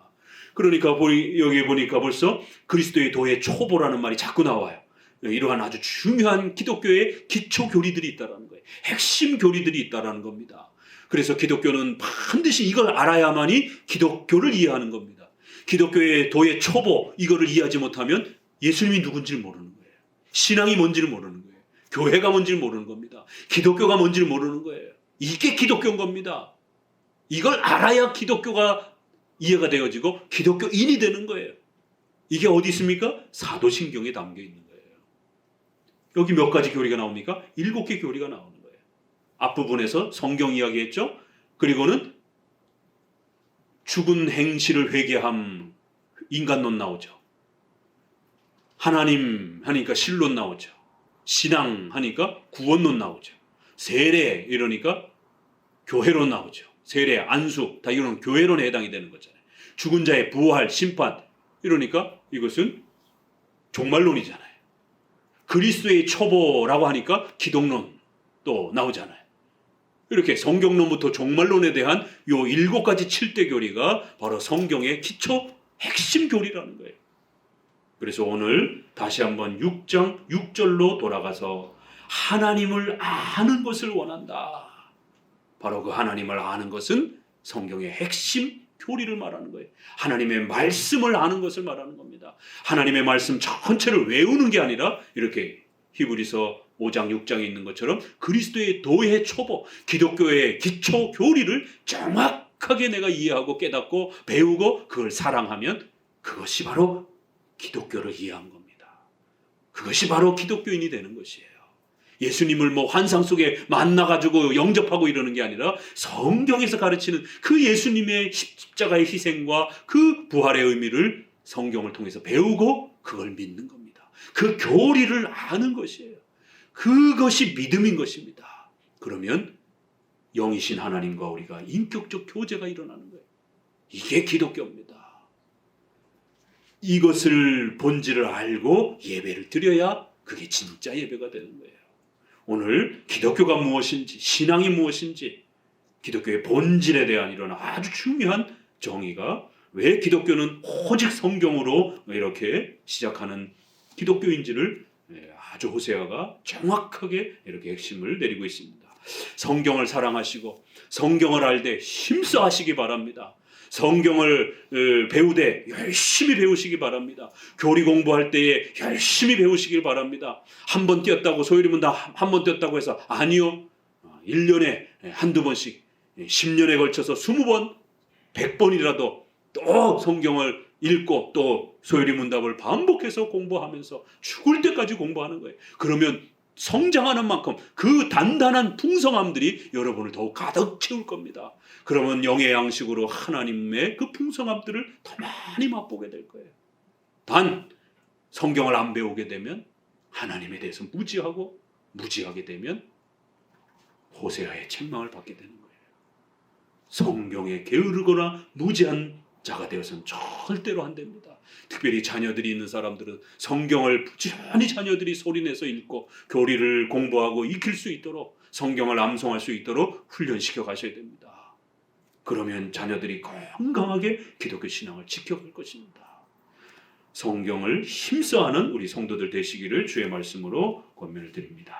그러니까 여기 보니까 벌써 그리스도의 도의 초보라는 말이 자꾸 나와요. 이러한 아주 중요한 기독교의 기초 교리들이 있다는 거예요. 핵심 교리들이 있다는 겁니다. 그래서 기독교는 반드시 이걸 알아야만이 기독교를 이해하는 겁니다. 기독교의 도의 초보, 이거를 이해하지 못하면 예수님이 누군지를 모르는 거예요. 신앙이 뭔지를 모르는 거예요. 교회가 뭔지를 모르는 겁니다. 기독교가 뭔지를 모르는 거예요. 이게 기독교인 겁니다. 이걸 알아야 기독교가 이해가 되어지고 기독교인이 되는 거예요. 이게 어디 있습니까? 사도신경에 담겨 있는 거예요. 여기 몇 가지 교리가 나옵니까? 7개 교리가 나오는 거예요. 앞부분에서 성경 이야기했죠. 그리고는 죽은 행실을 회개함, 인간론 나오죠. 하나님 하니까 신론 나오죠. 신앙 하니까 구원론 나오죠. 세례 이러니까 교회론 나오죠. 세례, 안수 다 이런 교회론에 해당이 되는 거잖아요. 죽은 자의 부활, 심판 이러니까 이것은 종말론이잖아요. 그리스도의 초보라고 하니까 기독론 또 나오잖아요. 이렇게 성경론부터 종말론에 대한 요 7가지 7대 교리가 바로 성경의 기초 핵심 교리라는 거예요. 그래서 오늘 다시 한번 6장 6절로 돌아가서 하나님을 아는 것을 원한다. 바로 그 하나님을 아는 것은 성경의 핵심 교리를 말하는 거예요. 하나님의 말씀을 아는 것을 말하는 겁니다. 하나님의 말씀 전체를 외우는 게 아니라 이렇게 히브리서 5장 6장에 있는 것처럼 그리스도의 도의 초보, 기독교의 기초 교리를 정확하게 내가 이해하고 깨닫고 배우고 그걸 사랑하면 그것이 바로 기독교를 이해한 겁니다. 그것이 바로 기독교인이 되는 것이에요. 예수님을 뭐 환상 속에 만나가지고 영접하고 이러는 게 아니라 성경에서 가르치는 그 예수님의 십자가의 희생과 그 부활의 의미를 성경을 통해서 배우고 그걸 믿는 겁니다. 그 교리를 아는 것이에요. 그것이 믿음인 것입니다. 그러면 영이신 하나님과 우리가 인격적 교제가 일어나는 거예요. 이게 기독교입니다. 이것을 본질을 알고 예배를 드려야 그게 진짜 예배가 되는 거예요. 오늘 기독교가 무엇인지, 신앙이 무엇인지, 기독교의 본질에 대한 이런 아주 중요한 정의가 왜 기독교는 오직 성경으로 이렇게 시작하는 기독교인지를 아주 호세아가 정확하게 이렇게 핵심을 내리고 있습니다. 성경을 사랑하시고 성경을 알되 힘써 하시기 바랍니다. 성경을 배우되 열심히 배우시기 바랍니다. 교리 공부할 때에 열심히 배우시길 바랍니다. 한 번 뛰었다고 소유리면 다 한 번 뛰었다고 해서 아니요. 1년에 한두 번씩 10년에 걸쳐서 20번 100번이라도 또 성경을 읽고 또 소요리 문답을 반복해서 공부하면서 죽을 때까지 공부하는 거예요. 그러면 성장하는 만큼 그 단단한 풍성함들이 여러분을 더욱 가득 채울 겁니다. 그러면 영의 양식으로 하나님의 그 풍성함들을 더 많이 맛보게 될 거예요. 단 성경을 안 배우게 되면 하나님에 대해서 무지하게 되면 호세아의 책망을 받게 되는 거예요. 성경에 게으르거나 무지한 자가 되어서는 절대로 안 됩니다. 특별히 자녀들이 있는 사람들은 성경을 부지런히 자녀들이 소리내서 읽고 교리를 공부하고 익힐 수 있도록 성경을 암송할 수 있도록 훈련시켜 가셔야 됩니다. 그러면 자녀들이 건강하게 기독교 신앙을 지켜갈 것입니다. 성경을 힘써하는 우리 성도들 되시기를 주의 말씀으로 권면을 드립니다.